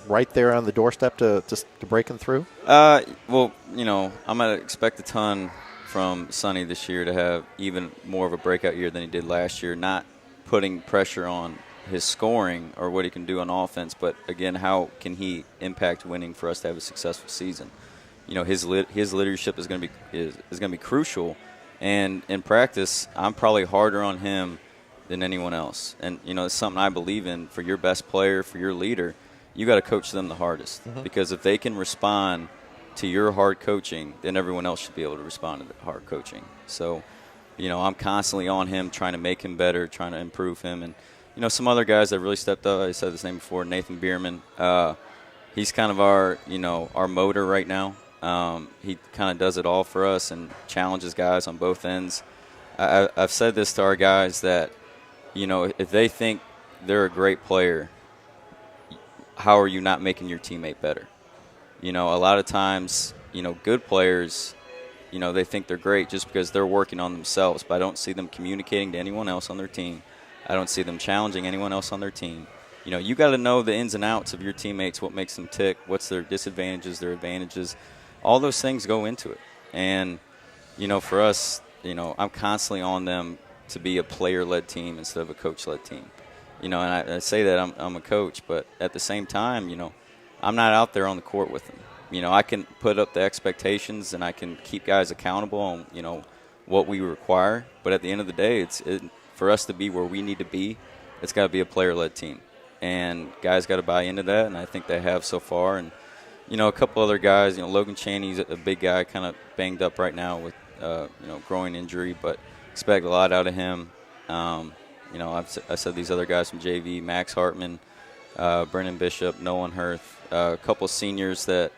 right there on the doorstep to breaking through? Well, I'm going to expect a ton from Sonny this year to have even more of a breakout year than he did last year, not putting pressure on his scoring or what he can do on offense, but, again, how can he impact winning for us to have a successful season? His leadership is going to be crucial, and in practice, I'm probably harder on him than anyone else. And it's something I believe in. For your best player, for your leader, you got to coach them the hardest, because if they can respond to your hard coaching, then everyone else should be able to respond to the hard coaching. So, I'm constantly on him, trying to make him better, trying to improve him, and some other guys that really stepped up. I said his name before, Nathan Bierman. He's kind of our motor right now. He kind of does it all for us and challenges guys on both ends. I've said this to our guys that, if they think they're a great player, how are you not making your teammate better? A lot of times, good players, they think they're great just because they're working on themselves, but I don't see them communicating to anyone else on their team. I don't see them challenging anyone else on their team. You got to know the ins and outs of your teammates, what makes them tick, what's their disadvantages, their advantages. All those things go into it. And, for us, I'm constantly on them to be a player-led team instead of a coach-led team. And I say that I'm a coach, but at the same time, I'm not out there on the court with them. I can put up the expectations and I can keep guys accountable on, what we require. But at the end of the day, for us to be where we need to be, it's got to be a player-led team. And guys got to buy into that, and I think they have so far. And, a couple other guys, Logan Chaney's a big guy, kind of banged up right now with, groin injury, but expect a lot out of him. I said these other guys from JV, Max Hartman, Brennan Bishop, Nolan Hurth, a couple seniors that,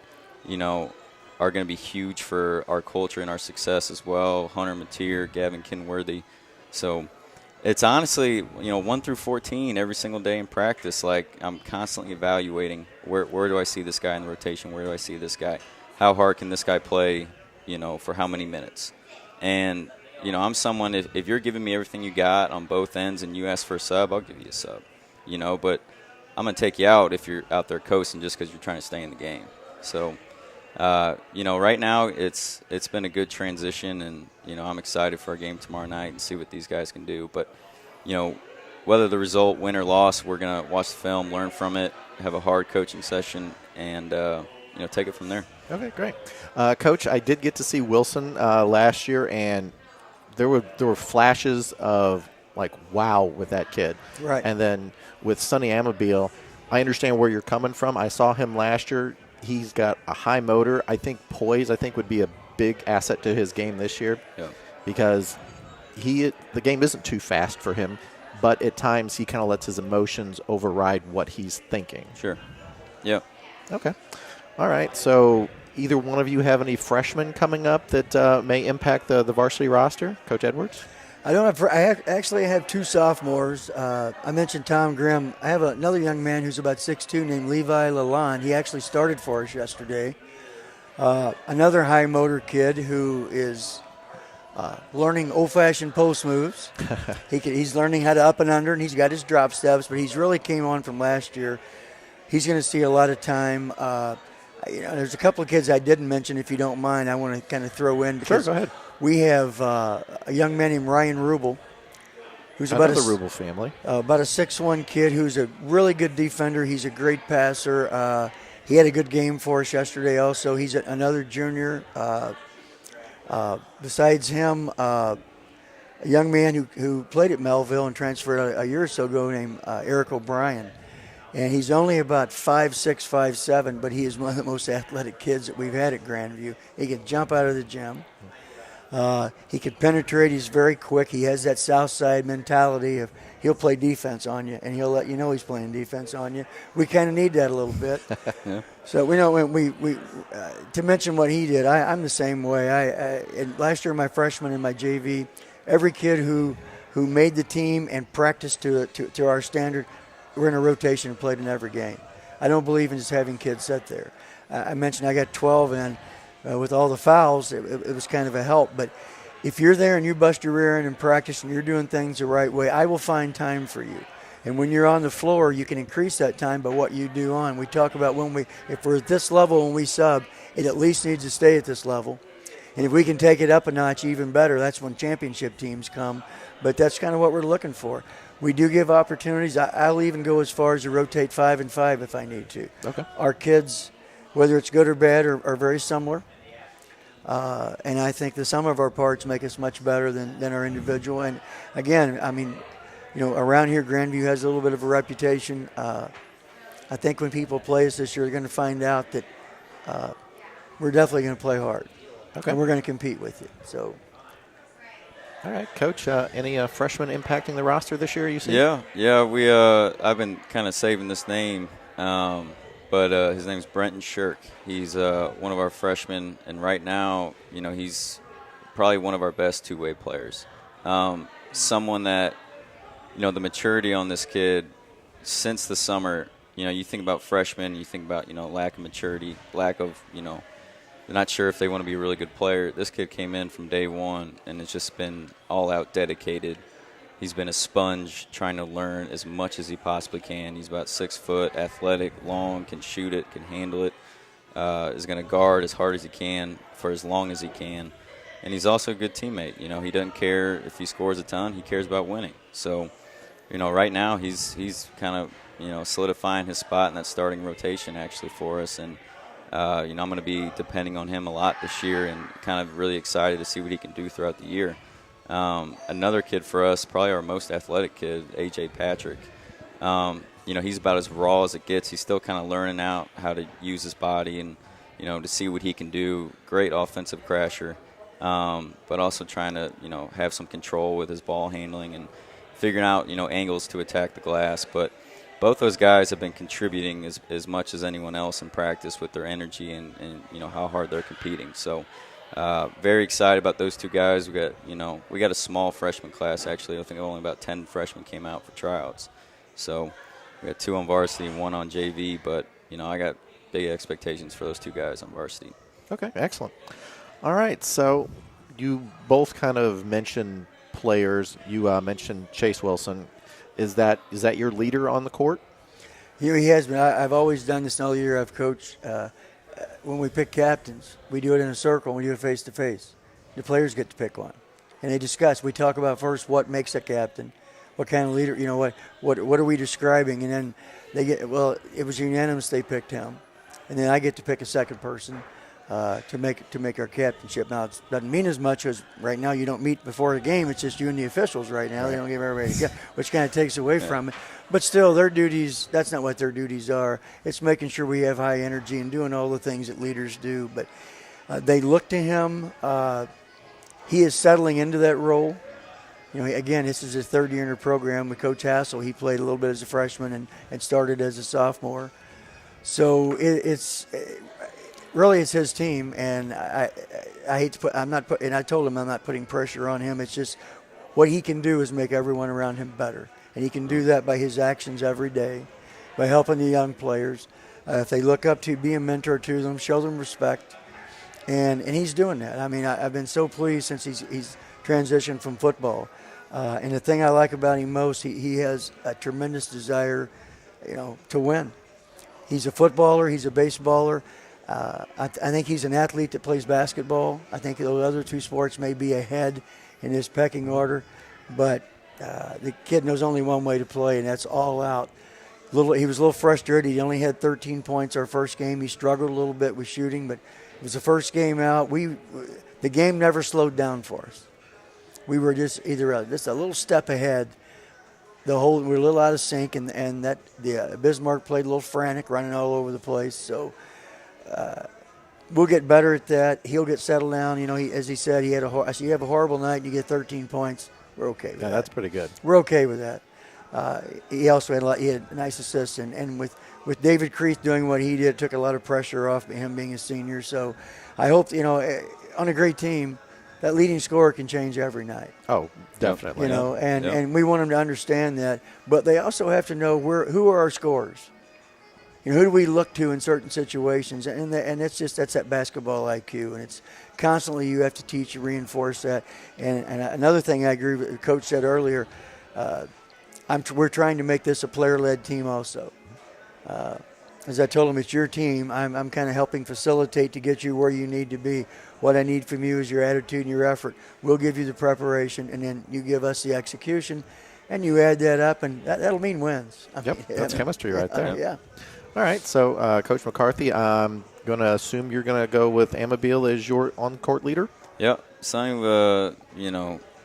are going to be huge for our culture and our success as well. Hunter Mateer, Gavin Kinworthy. So it's honestly, 1 through 14 every single day in practice. Like, I'm constantly evaluating where do I see this guy in the rotation? Where do I see this guy? How hard can this guy play, for how many minutes? And, I'm someone, if you're giving me everything you got on both ends and you ask for a sub, I'll give you a sub. but I'm going to take you out if you're out there coasting just because you're trying to stay in the game. So, right now it's been a good transition, and, I'm excited for our game tomorrow night and see what these guys can do. But, whether the result, win or loss, we're going to watch the film, learn from it, have a hard coaching session, and, take it from there. Okay, great. Coach, I did get to see Wilson last year, and there were flashes of, like, wow with that kid. Right. And then with Sonny Amabile, I understand where you're coming from. I saw him last year. He's got a high motor. I think poise, would be a big asset to his game this year, because the game isn't too fast for him, but at times he kind of lets his emotions override what he's thinking. Sure. Yeah. Okay. All right. So either one of you have any freshmen coming up that may impact the varsity roster? Coach Edwards? I don't have. I actually have 2 sophomores. I mentioned Tom Grimm. I have another young man who's about 6'2", named Levi Lalonde. He actually started for us yesterday. Another high motor kid who is learning old-fashioned post moves. He's learning how to up and under, and he's got his drop steps, but he's really came on from last year. He's going to see a lot of time. There's a couple of kids I didn't mention, if you don't mind. I want to kind of throw in. Sure, go ahead. We have a young man named Ryan Rubel, who's about the Rubel family. About a 6'1" kid who's a really good defender. He's a great passer. He had a good game for us yesterday also. He's another junior. Besides him, a young man who played at Melville and transferred a year or so ago named Eric O'Brien. And he's only about 5'6", 5'7", but he is one of the most athletic kids that we've had at Grandview. He can jump out of the gym. He can penetrate. He's very quick. He has that south side mentality of he'll play defense on you, and he'll let you know he's playing defense on you. We kind of need that a little bit. Yeah. So we know when we to mention what he did, I'm the same way. And last year, my freshman in my JV, every kid who made the team and practiced to our standard, we're in a rotation and played in every game. I don't believe in just having kids sit there. I mentioned I got 12, and with all the fouls, it was kind of a help. But if you're there and you bust your rear end in practice and you're doing things the right way, I will find time for you. And when you're on the floor, you can increase that time by what you do on. We talk about if we're at this level when we sub, it at least needs to stay at this level. And if we can take it up a notch, even better. That's when championship teams come. But that's kind of what we're looking for. We do give opportunities. I'll even go as far as to rotate 5 and 5 if I need to. Okay. Our kids, whether it's good or bad, are very similar. And I think the sum of our parts make us much better than our individual. And, again, I mean, around here, Grandview has a little bit of a reputation. I think when people play us this year, they're going to find out that we're definitely going to play hard. Okay. And we're going to compete with you. So. All right, Coach, any freshmen impacting the roster this year, you see? Yeah. We I've been kind of saving this name, but his name's Brenton Shirk. He's one of our freshmen, and right now, he's probably one of our best two-way players. Someone that, the maturity on this kid since the summer, you think about freshmen, you think about, lack of maturity, lack of, they're not sure if they want to be a really good player. This kid came in from day one and has just been all-out dedicated. He's been a sponge trying to learn as much as he possibly can. He's about 6 foot, athletic, long, can shoot it, can handle it, is going to guard as hard as he can for as long as he can. And he's also a good teammate. He doesn't care if he scores a ton. He cares about winning. So, right now he's kind of, solidifying his spot in that starting rotation actually for us. And, I'm going to be depending on him a lot this year and kind of really excited to see what he can do throughout the year. Another kid for us, probably our most athletic kid, A.J. Patrick. He's about as raw as it gets. He's still kind of learning out how to use his body and, to see what he can do. Great offensive crasher, but also trying to, have some control with his ball handling and figuring out, angles to attack the glass. But both those guys have been contributing as much as anyone else in practice with their energy and how hard they're competing. So very excited about those two guys. We got a small freshman class actually. I think only about 10 freshmen came out for tryouts. So we got 2 on varsity and 1 on JV. But I got big expectations for those 2 guys on varsity. Okay, excellent. All right, so you both kind of mentioned players. You mentioned Chase Wilson. Is that your leader on the court? Here he has been. I've always done this all year. I've coached. When we pick captains, we do it in a circle. We do it face to face. The players get to pick one, and they discuss. We talk about first what makes a captain, what kind of leader. What are we describing, and then they get. Well, it was unanimous. They picked him, and then I get to pick a second person to make our captainship. Now it doesn't mean as much as right now. You don't meet before the game. It's just you and the officials right now. Right. They don't give everybody a go, which kind of takes away from it. But still, their duties, that's not what their duties are. It's making sure we have high energy and doing all the things that leaders do. But they look to him. He is settling into that role. Again, this is his third year in the program with Coach Hassel. He played a little bit as a freshman and started as a sophomore. So it's his team. And I hate to and I told him I'm not putting pressure on him. It's just what he can do is make everyone around him better. And he can do that by his actions every day, by helping the young players. If they look up to, be a mentor to them, show them respect. And he's doing that. I mean, I've been so pleased since he's transitioned from football. And the thing I like about him most, he has a tremendous desire, to win. He's a footballer. He's a baseballer. I think he's an athlete that plays basketball. I think those other two sports may be ahead in his pecking order. But the kid knows only one way to play, and that's all out. He was a little frustrated. He only had 13 points our first game. He struggled a little bit with shooting, but it was the first game out. The game never slowed down for us. We were just just a little step ahead. We were a little out of sync, and that Bismarck played a little frantic, running all over the place. So we'll get better at that. He'll get settled down. As he said, you have a horrible night and you get 13 points. We're okay with that. That's pretty good. We're okay with that. He also had he had nice assists, and with David Creeth doing what he did, it took a lot of pressure off him being a senior. So I hope, on a great team, that leading scorer can change every night. Oh, definitely. And we want them to understand that. But they also have to know who are our scorers. Who do we look to in certain situations? And that's that basketball IQ. And it's constantly you have to teach and reinforce that. And another thing I agree with, the coach said earlier, we're trying to make this a player-led team also. As I told him, it's your team. I'm kind of helping facilitate to get you where you need to be. What I need from you is your attitude and your effort. We'll give you the preparation, and then you give us the execution. And you add that up, and that'll mean wins. That's chemistry right there. Yeah. All right, so Coach McCarthy, I'm going to assume you're going to go with Amabile as your on-court leader? Yeah, same.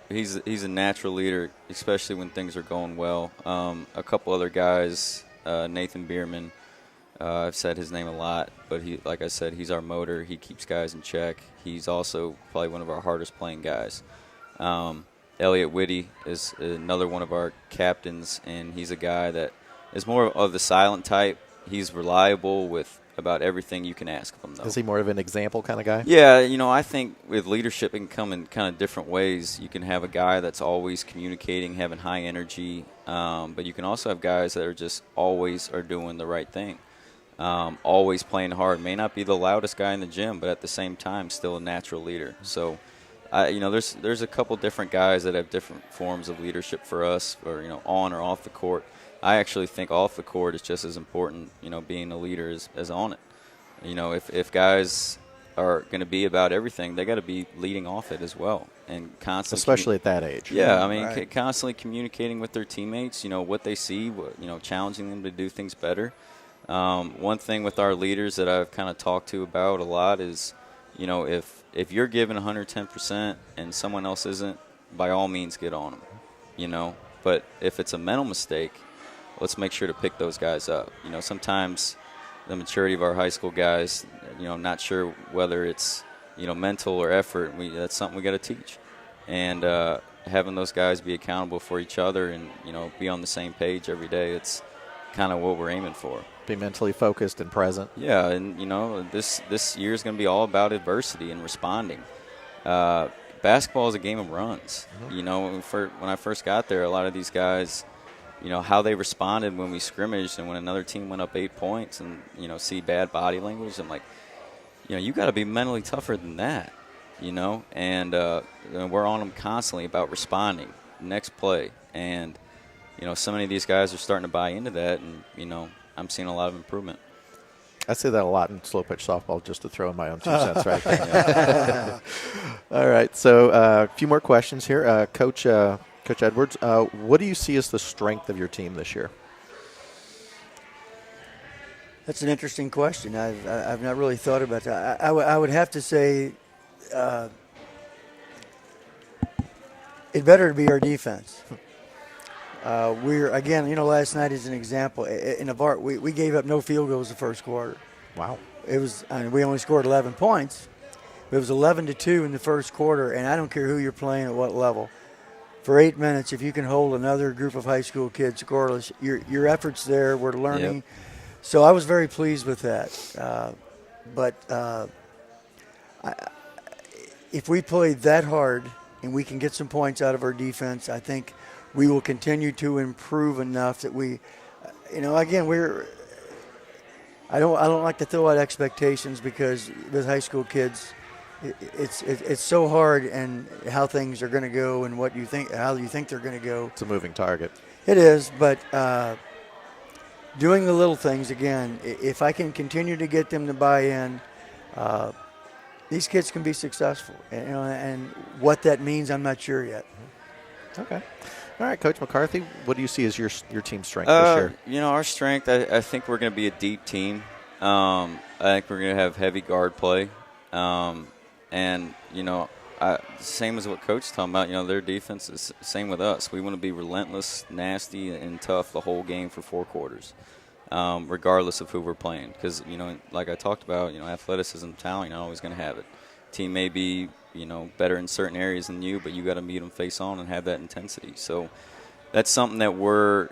He's a natural leader, especially when things are going well. A couple other guys, Nathan Bierman, I've said his name a lot, but like I said, he's our motor. He keeps guys in check. He's also probably one of our hardest playing guys. Elliot Whitty is another one of our captains, and he's a guy that is more of the silent type. He's reliable with about everything you can ask of him, though. Is he more of an example kind of guy? Yeah, I think with leadership it can come in kind of different ways. You can have a guy that's always communicating, having high energy, but you can also have guys that are just always are doing the right thing, always playing hard. May not be the loudest guy in the gym, but at the same time still a natural leader. So, there's a couple different guys that have different forms of leadership for us, or on or off the court. I actually think off the court is just as important, being a leader as on it. If guys are going to be about everything, they got to be leading off it as well, and constantly. Especially at that age. Yeah, right. Constantly communicating with their teammates. What they see, challenging them to do things better. One thing with our leaders that I've kind of talked to about a lot is, if you're giving 110% and someone else isn't, by all means get on them. But if it's a mental mistake, let's make sure to pick those guys up. Sometimes the maturity of our high school guys, not sure whether it's, mental or effort. That's something we got to teach. And having those guys be accountable for each other and, be on the same page every day, it's kind of what we're aiming for. Be mentally focused and present. Yeah, and, this year is going to be all about adversity and responding. Basketball is a game of runs. Mm-hmm. When I first got there, a lot of these guys – how they responded when we scrimmaged and when another team went up 8 points and, see bad body language. I'm like, you got to be mentally tougher than that, and we're on them constantly about responding, next play. And, so many of these guys are starting to buy into that, and, I'm seeing a lot of improvement. I say that a lot in slow pitch softball, just to throw in my own 2 cents right there. All right, so a few more questions here. Coach Edwards, what do you see as the strength of your team this year? That's an interesting question. I've not really thought about that. I would have to say it better be our defense. Last night is an example. In a VAR, we gave up no field goals the first quarter. Wow. We only scored 11 points. It was 11-2 in the first quarter, and I don't care who you're playing at what level. For 8 minutes, if you can hold another group of high school kids scoreless, your efforts there were learning. Yep. So I was very pleased with that. If we play that hard and we can get some points out of our defense, I think we will continue to improve enough that we, I don't like to throw out expectations because with high school kids, it's so hard and how things are going to go and how you think they're going to go. It's a moving target. It is, but doing the little things again. If I can continue to get them to buy in, these kids can be successful. And what that means, I'm not sure yet. Okay. All right, Coach McCarthy, what do you see as your team's strength this year? Our strength, I think we're going to be a deep team. I think we're going to have heavy guard play. Same as what Coach is talking about, their defense is the same with us. We want to be relentless, nasty, and tough the whole game for 4 quarters, regardless of who we're playing. Because, like I talked about, athleticism, talent, you're not always going to have it. Team may be better in certain areas than you, but you got to meet them face on and have that intensity. So that's something that we're,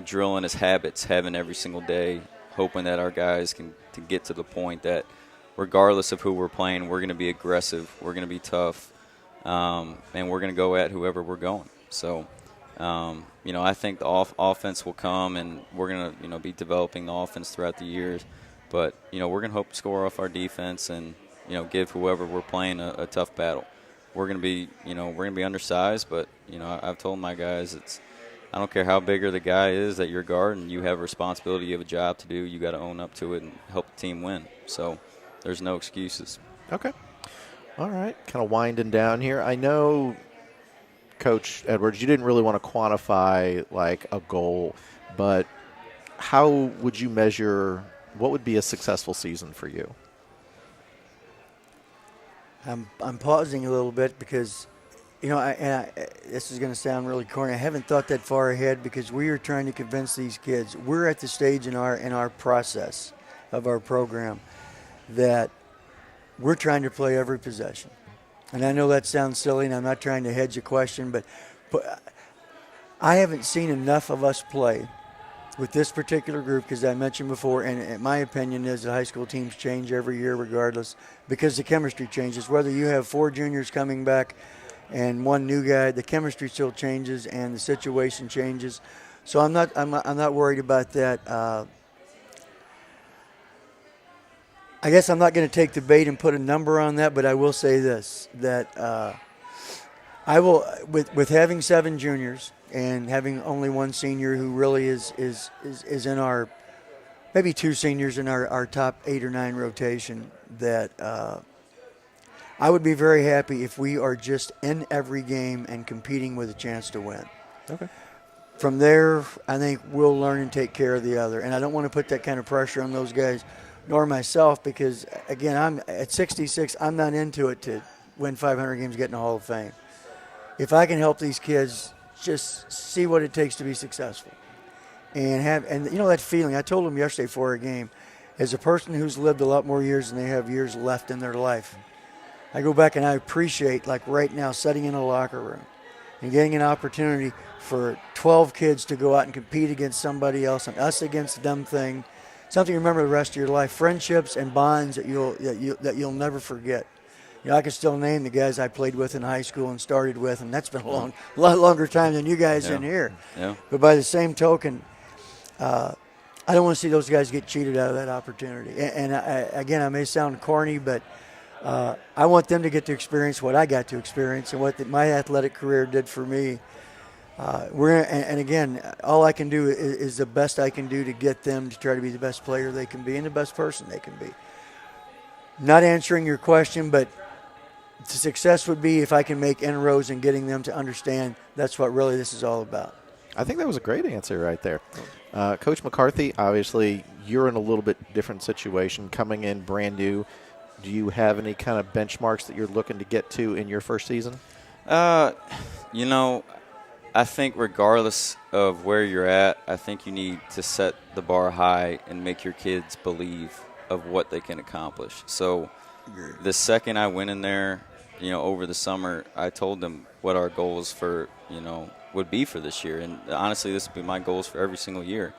drilling as habits, having every single day, hoping that our guys can to get to the point that regardless of who we're playing, we're going to be aggressive, we're going to be tough, and we're going to go at whoever we're going. So, I think the offense will come, and we're going to, be developing the offense throughout the years. But, we're going to hope to score off our defense and, give whoever we're playing a tough battle. We're going to be, we're going to be undersized, but, I've told my guys I don't care how bigger the guy is at your guard, and you have a responsibility, you have a job to do, you got to own up to it and help the team win. So there's no excuses. Okay. All right. Kind of winding down here. I know, Coach Edwards, you didn't really want to quantify like a goal, but how would you measure what would be a successful season for you? I'm pausing a little bit because, this is going to sound really corny. I haven't thought that far ahead because we are trying to convince these kids. We're at the stage in our process of our program that we're trying to play every possession. And I know that sounds silly, and I'm not trying to hedge a question, but I haven't seen enough of us play with this particular group, because I mentioned before, and my opinion is that high school teams change every year regardless because the chemistry changes. Whether you have 4 juniors coming back and 1 new guy, the chemistry still changes and the situation changes. So I'm not worried about that. I guess I'm not going to take the bait and put a number on that, but I will say this, that I will, with having 7 juniors and having only 1 senior who really is in our, maybe 2 seniors in our top 8 or 9 rotation, that I would be very happy if we are just in every game and competing with a chance to win. Okay. From there, I think we'll learn and take care of the other. And I don't want to put that kind of pressure on those guys, nor myself, because, again, I'm at 66, I'm not into it to win 500 games, get in the Hall of Fame. If I can help these kids just see what it takes to be successful and that feeling, I told them yesterday before a game, as a person who's lived a lot more years than they have years left in their life, I go back and I appreciate, like right now, sitting in a locker room and getting an opportunity for 12 kids to go out and compete against somebody else and us against them thing. Something you remember the rest of your life, friendships and bonds that you'll never forget. I can still name the guys I played with in high school and started with, and that's been a lot longer time than you guys in here. Yeah. But by the same token, I don't want to see those guys get cheated out of that opportunity. And again, I may sound corny, but I want them to get to experience what I got to experience and what my athletic career did for me. And again, all I can do is the best I can do to get them to try to be the best player they can be and the best person they can be. Not answering your question, but the success would be if I can make inroads in getting them to understand that's what really this is all about. I think that was a great answer right there. Coach McCarthy, obviously you're in a little bit different situation coming in brand new. Do you have any kind of benchmarks that you're looking to get to in your first season? You know, I think regardless of where you're at, I think you need to set the bar high and make your kids believe of what they can accomplish. So the second I went in there, you know, over the summer, I told them what our goals for, you know, would be for this year. And honestly, this would be my goals for every single year.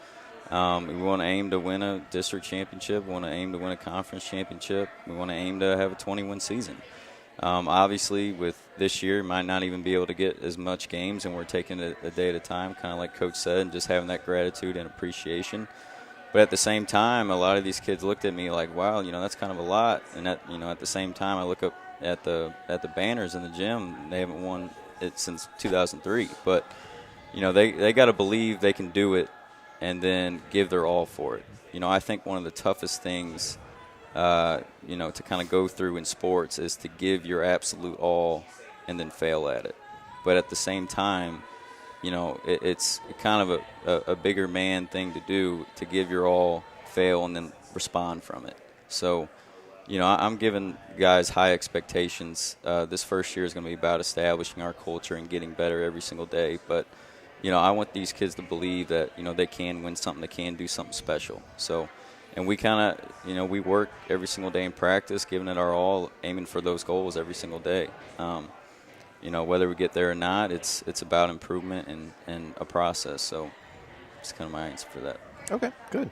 We want to aim to win a district championship. We want to aim to win a conference championship. We want to aim to have a 20-win season. Obviously, with this year, might not even be able to get as much games, and we're taking it a day at a time, kind of like Coach said, and just having that gratitude and appreciation. But at the same time, a lot of these kids looked at me like, wow, you know, that's kind of a lot. And at the same time, I look up at the banners in the gym. They haven't won it since 2003. But, you know, they got to believe they can do it and then give their all for it. You know, I think one of the toughest things, you know, to kind of go through in sports is to give your absolute all and then fail at it. But at the same time, you know, it's kind of a bigger man thing to do, to give your all, fail, and then respond from it. So, you know, I'm giving guys high expectations. This first year is going to be about establishing our culture and getting better every single day. But, you know, I want these kids to believe that, you know, they can win something, they can do something special. So, and we kind of, you know, we work every single day in practice, giving it our all, aiming for those goals every single day. You know, whether we get there or not, it's about improvement and a process. So that's kind of my answer for that. Okay, good.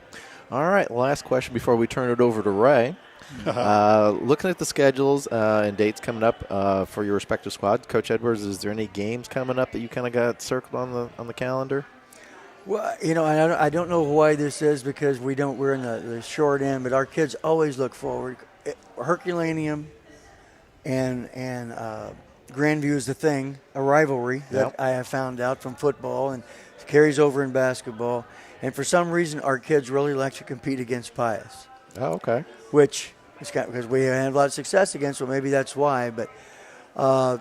All right, last question before we turn it over to Ray. Looking at the schedules and dates coming up for your respective squad, Coach Edwards, is there any games coming up that you kind of got circled on the calendar? Well, you know, I don't know why this is because we're in the short end, but our kids always look forward. Herculaneum and Grandview is the thing, a rivalry that I have found out from football and carries over in basketball. And for some reason, our kids really like to compete against Pius. Oh, okay. Which is kind of, because we had a lot of success against, so maybe that's why. But I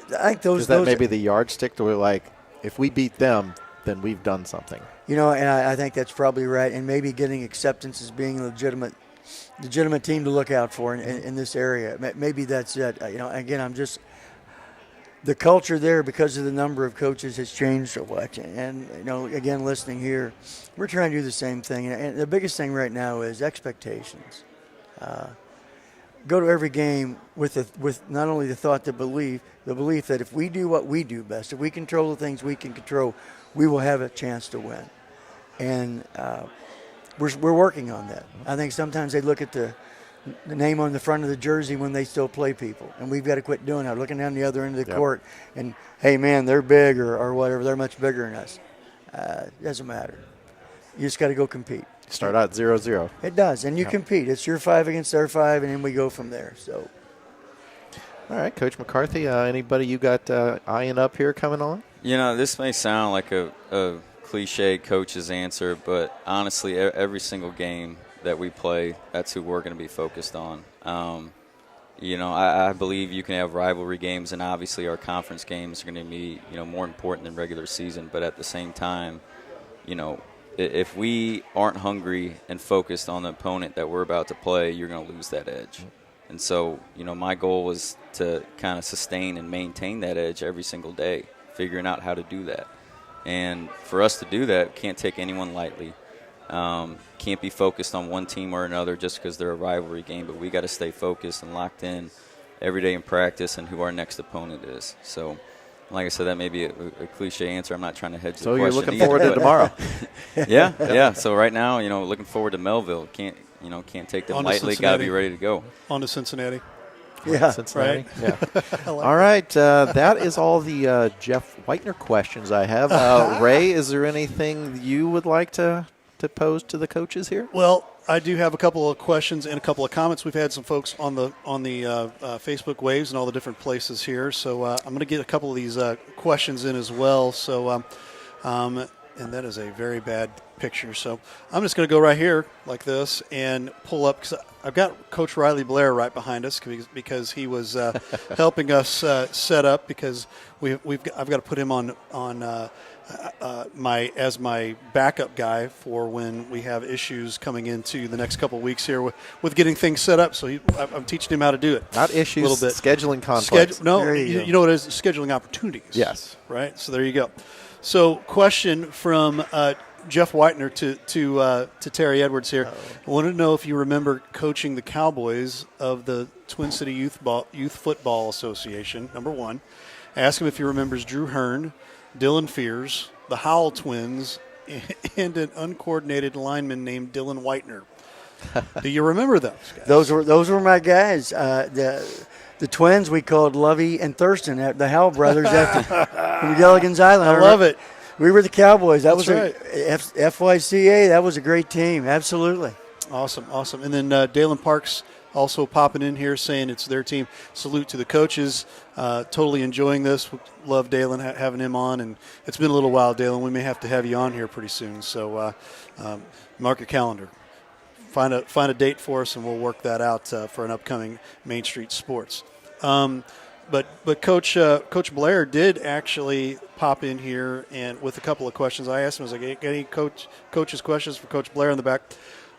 think those may be the yardstick to where, like, if we beat them, then we've done something. You know, and I think that's probably right. And maybe getting acceptance as being a legitimate team to look out for in this area. Maybe that's it. You know, again, the culture there, because of the number of coaches, has changed so much. And you know, again, listening here, we're trying to do the same thing. And the biggest thing right now is expectations. Go to every game with not only the thought, the belief that if we do what we do best, if we control the things we can control, we will have a chance to win. And we're working on that. I think sometimes they look at the name on the front of the jersey when they still play people, and we've got to quit doing that. Looking down the other end of the court and, hey, man, they're big or whatever. They're much bigger than us. It doesn't matter. You just got to go compete. Start out 0-0. It does, and you compete. It's your 5 against their 5, and then we go from there. So, all right, Coach McCarthy, anybody you got eyeing up here coming on? You know, this may sound like a cliche coach's answer, but honestly, every single game that we play, that's who we're going to be focused on. You know, I believe you can have rivalry games, and obviously our conference games are going to be, you know, more important than regular season. But at the same time, you know, if we aren't hungry and focused on the opponent that we're about to play, you're going to lose that edge. And so, you know, my goal was to kind of sustain and maintain that edge every single day, figuring out how to do that. And for us to do that, can't take anyone lightly. Can't be focused on one team or another just because they're a rivalry game, but we got to stay focused and locked in every day in practice and who our next opponent is. So, like I said, that may be a cliche answer. I'm not trying to hedge the question. So you're looking forward to tomorrow. Yeah. So right now, you know, looking forward to Melville. Can't take them lightly. Got to be ready to go. On to Cincinnati. Yeah, Cincinnati. Right. Yeah. All right, that is all the Jeff Whitener questions I have. Ray, is there anything you would like to pose to the coaches here? Well, I do have a couple of questions and a couple of comments. We've had some folks on the Facebook waves and all the different places here, so I'm going to get a couple of these questions in as well. So, and that is a very bad picture. So I'm just going to go right here like this and pull up, because I've got Coach Riley Blair right behind us because he was helping us set up, because I've got to put him on as my backup guy for when we have issues coming into the next couple of weeks here with getting things set up. So I'm teaching him how to do it. Not issues, a little bit. scheduling conflicts. You know what it is? Scheduling opportunities. Yes. Right? So there you go. So question from Jeff Whitener to Terry Edwards here. I wanted to know if you remember coaching the Cowboys of the Twin City Youth Football Association, number one. Ask him if he remembers Drew Hearn, Dylan Fears, the Howell twins, and an uncoordinated lineman named Dylan Whitener. Do you remember those guys? Those were my guys. The twins we called Lovey and Thurston, the Howell brothers from Gilligan's Island. I love it. We were the Cowboys. That's right. FYCA. That was a great team. Absolutely. Awesome. And then Dalen Parks also popping in here saying it's their team. Salute to the coaches. Totally enjoying this. Love Dalen, having him on. And it's been a little while, Dalen. We may have to have you on here pretty soon. So mark your calendar. Find a date for us, and we'll work that out for an upcoming Main Street Sports. But Coach Blair did actually pop in here and with a couple of questions. I asked him, I was like, any coaches questions for Coach Blair in the back?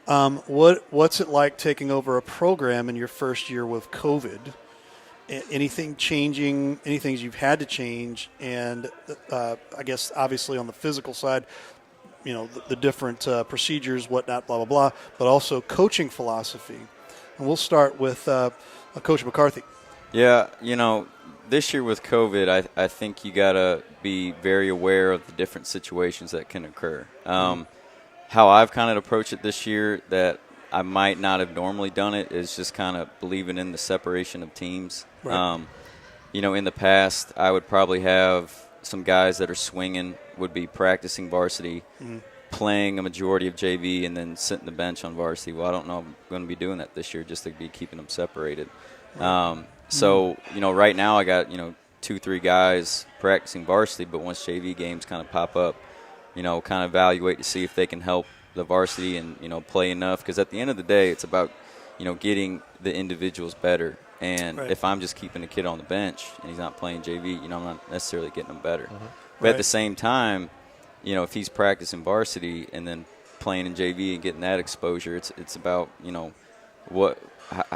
What's it like taking over a program in your first year with COVID? Anything changing? Any things you've had to change? And I guess obviously on the physical side, the different procedures, whatnot, blah, blah, blah, but also coaching philosophy. And we'll start with Coach McCarthy. Yeah, this year with COVID, I think you got to be very aware of the different situations that can occur. How I've kind of approached it this year that I might not have normally done it is just kind of believing in the separation of teams. Right. In the past, I would probably have some guys that are swinging would be practicing varsity, playing a majority of JV, and then sitting the bench on varsity. Well, I don't know if I'm going to be doing that this year, just to be keeping them separated. Right. So, right now I got, 2-3 guys practicing varsity, but once JV games kind of pop up, kind of evaluate to see if they can help the varsity and, play enough. Because at the end of the day, it's about, getting the individuals better. And right. if I'm just keeping a kid on the bench and he's not playing JV, I'm not necessarily getting him better. Mm-hmm. But at the same time, if he's practicing varsity and then playing in JV and getting that exposure, it's about,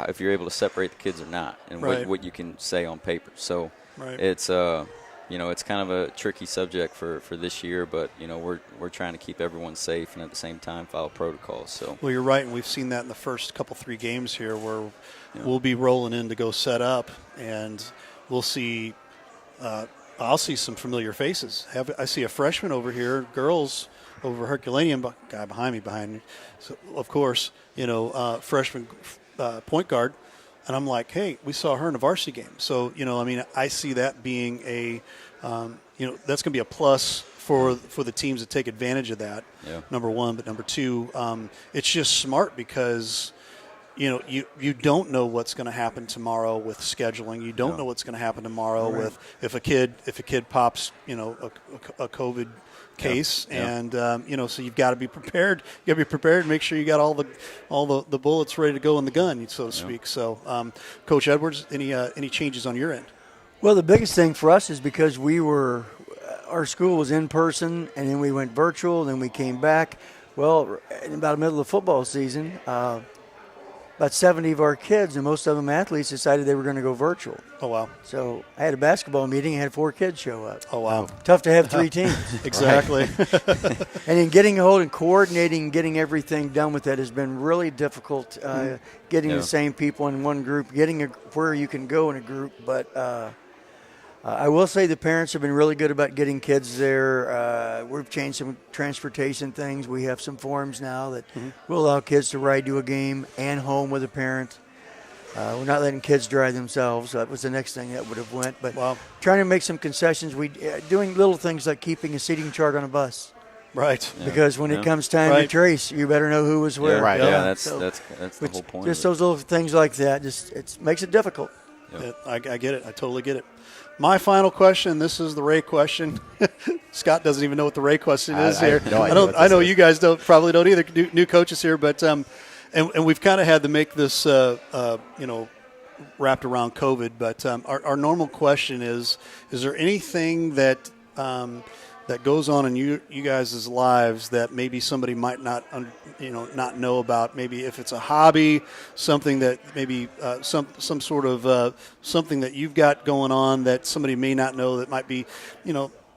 if you're able to separate the kids or not, and right. what you can say on paper. So right. it's it's kind of a tricky subject for this year, but we're trying to keep everyone safe and at the same time follow protocols. So well, you're right, and we've seen that in the first 3 games here, where we'll be rolling in to go set up, and we'll see. I'll see some familiar faces. I see a freshman over here, girls over Herculaneum, guy behind me. So of course, freshman point guard, and I'm like, hey, we saw her in a varsity game. So I see that being a, that's going to be a plus for the teams to take advantage of that. Yeah. Number one, but number two, it's just smart because. You don't know what's going to happen tomorrow with scheduling. You don't know what's going to happen tomorrow with if a kid pops, a COVID case, and so you've got to be prepared. You got to be prepared and make sure you got all the bullets ready to go in the gun, so to speak. So, Coach Edwards, any changes on your end? Well, the biggest thing for us is because our school was in person, and then we went virtual, then we came back. Well, in about the middle of the football season. About 70 of our kids, and most of them athletes, decided they were going to go virtual. Oh, wow. So I had a basketball meeting and had 4 kids show up. Oh, wow. Tough to have 3 teams. Exactly. And then getting a hold and coordinating, getting everything done with that has been really difficult, getting the same people in one group, getting where you can go in a group. But I will say the parents have been really good about getting kids there. We've changed some transportation things. We have some forms now that will allow kids to ride to a game and home with a parent. We're not letting kids drive themselves. That was the next thing that would have went. But trying to make some concessions. Doing little things like keeping a seating chart on a bus. Right. Because when it comes time to trace, you better know who was where. Yeah, Right. Yeah, that's the whole point. Just those little things like that, it makes it difficult. Yeah, I get it. I totally get it. My final question. This is the Ray question. Scott doesn't even know what the Ray question is here. I know you guys probably don't either. New coaches here, but and we've kind of had to make this wrapped around COVID. But our normal question is there anything that that goes on in you guys' lives that maybe somebody might not know about? Maybe if it's a hobby, something that maybe some sort of something that you've got going on that somebody may not know, that might be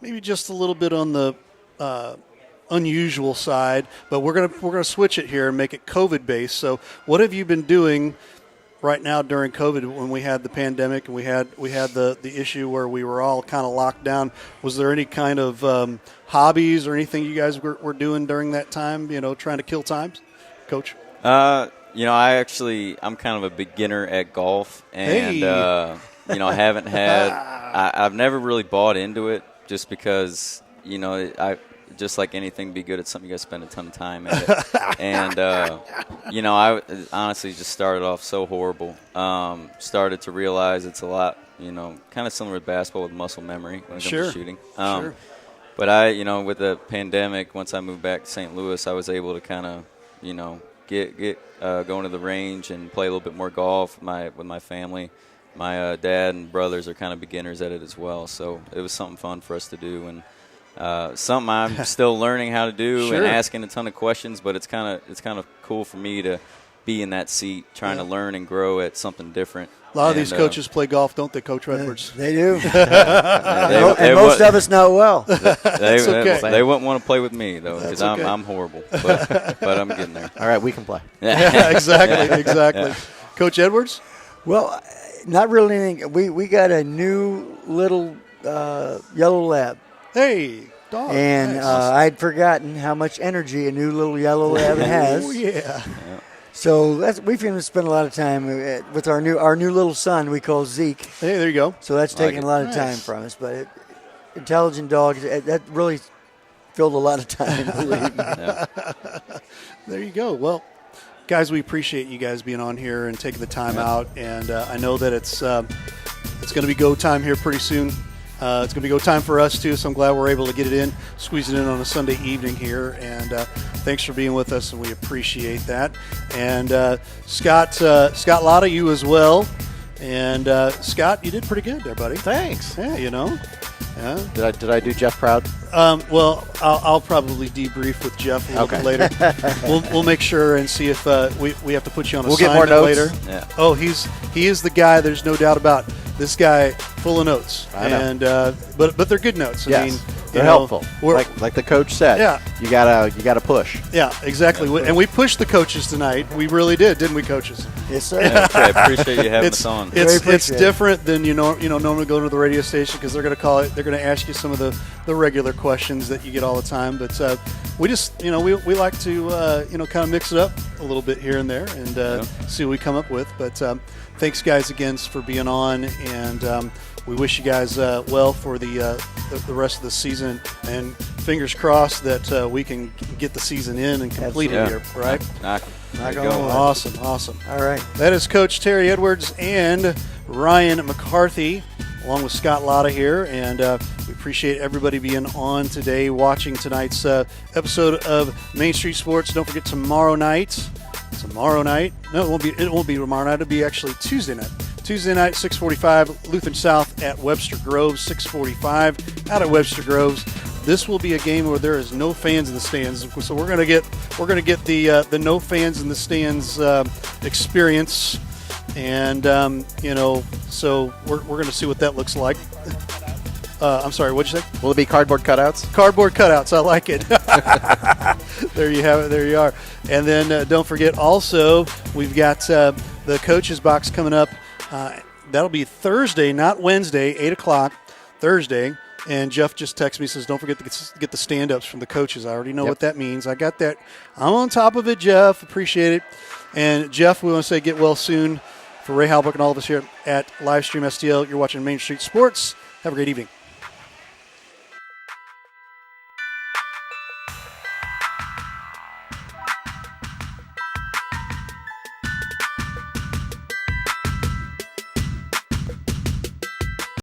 maybe just a little bit on the unusual side. But we're gonna switch it here and make it COVID based. So what have you been doing right now during COVID, when we had the pandemic and we had the issue where we were all kind of locked down? Was there any kind of hobbies or anything you guys were doing during that time, trying to kill times, Coach? I'm kind of a beginner at golf, and I haven't had I've never really bought into it, just because I just like anything, be good at something, you got to spend a ton of time at it. And, I honestly just started off so horrible. Started to realize it's a lot, kind of similar with basketball, with muscle memory when it comes to shooting. Sure. But with the pandemic, once I moved back to St. Louis, I was able to kind of, get going to the range and play a little bit more golf with my family. My dad and brothers are kind of beginners at it as well, so it was something fun for us to do. And something I'm still learning how to do and asking a ton of questions, but it's kind of cool for me to be in that seat, trying to learn and grow at something different. A lot of these coaches play golf, don't they, Coach Edwards? They do. And most of us know well. They wouldn't want to play with me, though, because I'm horrible. But I'm getting there. All right, we can play. Yeah, exactly. Yeah. Coach Edwards? Well, not really anything. We got a new little yellow lab. Hey, dog. And nice. I'd forgotten how much energy a new little yellow lab has. Oh, yeah. So we've been spend a lot of time with our new little son we call Zeke. Hey, there you go. So that's taking a lot of time from us. But intelligent dogs, that really filled a lot of time, believe me. Yeah. There you go. Well, guys, we appreciate you guys being on here and taking the time out. And I know that it's going to be go time here pretty soon. It's going to be go time for us, too, so I'm glad we're able to get it in, squeeze it in on a Sunday evening here. And thanks for being with us, and we appreciate that. And Scott Lotta, you as well. And, Scott, you did pretty good there, buddy. Thanks. Yeah, Yeah. Did I do Jeff proud? Well, I'll probably debrief with Jeff a little bit later. We'll make sure and see if we have to put you on assignment later. Yeah. Oh, he is the guy. There's no doubt about this guy, full of notes. I know. And but they're good notes. Yes. I mean, they're helpful. Like the coach said. Yeah. You gotta push. Yeah, exactly. And we pushed the coaches tonight. We really did, didn't we, coaches? Yes, sir. Yeah, I appreciate you having us on. It's different than normally go to the radio station, because they're going to call it. They're going to ask you some of the regular questions that you get all the time. But we just we like to kind of mix it up a little bit here and there and see what we come up with. But thanks, guys, again for being on, and we wish you guys well for the rest of the season, and fingers crossed that we can get the season in and complete it here, right? Knock on on wood. Awesome. All right. That is Coach Terry Edwards and Ryan McCarthy, along with Scott Lotta here, and we appreciate everybody being on today, watching tonight's episode of Main Street Sports. Don't forget tomorrow night. No, it won't be tomorrow night. It'll be actually Tuesday night. Tuesday night, 6:45, Lutheran South at Webster Groves, 6:45 out at Webster Groves. This will be a game where there is no fans in the stands, so we're gonna get the no fans in the stands experience, and so we're gonna see what that looks like. I'm sorry, what'd you say? Will it be cardboard cutouts? Cardboard cutouts, I like it. There you have it. There you are. And then don't forget, also, we've got the Coaches Box coming up. That'll be Thursday, not Wednesday, 8 o'clock, Thursday. And Jeff just texted me, says, don't forget to get the stand-ups from the coaches. I already know what that means. I got that. I'm on top of it, Jeff. Appreciate it. And, Jeff, we want to say get well soon. For Ray Halbuck and all of us here at Livestream STL, you're watching Main Street Sports. Have a great evening.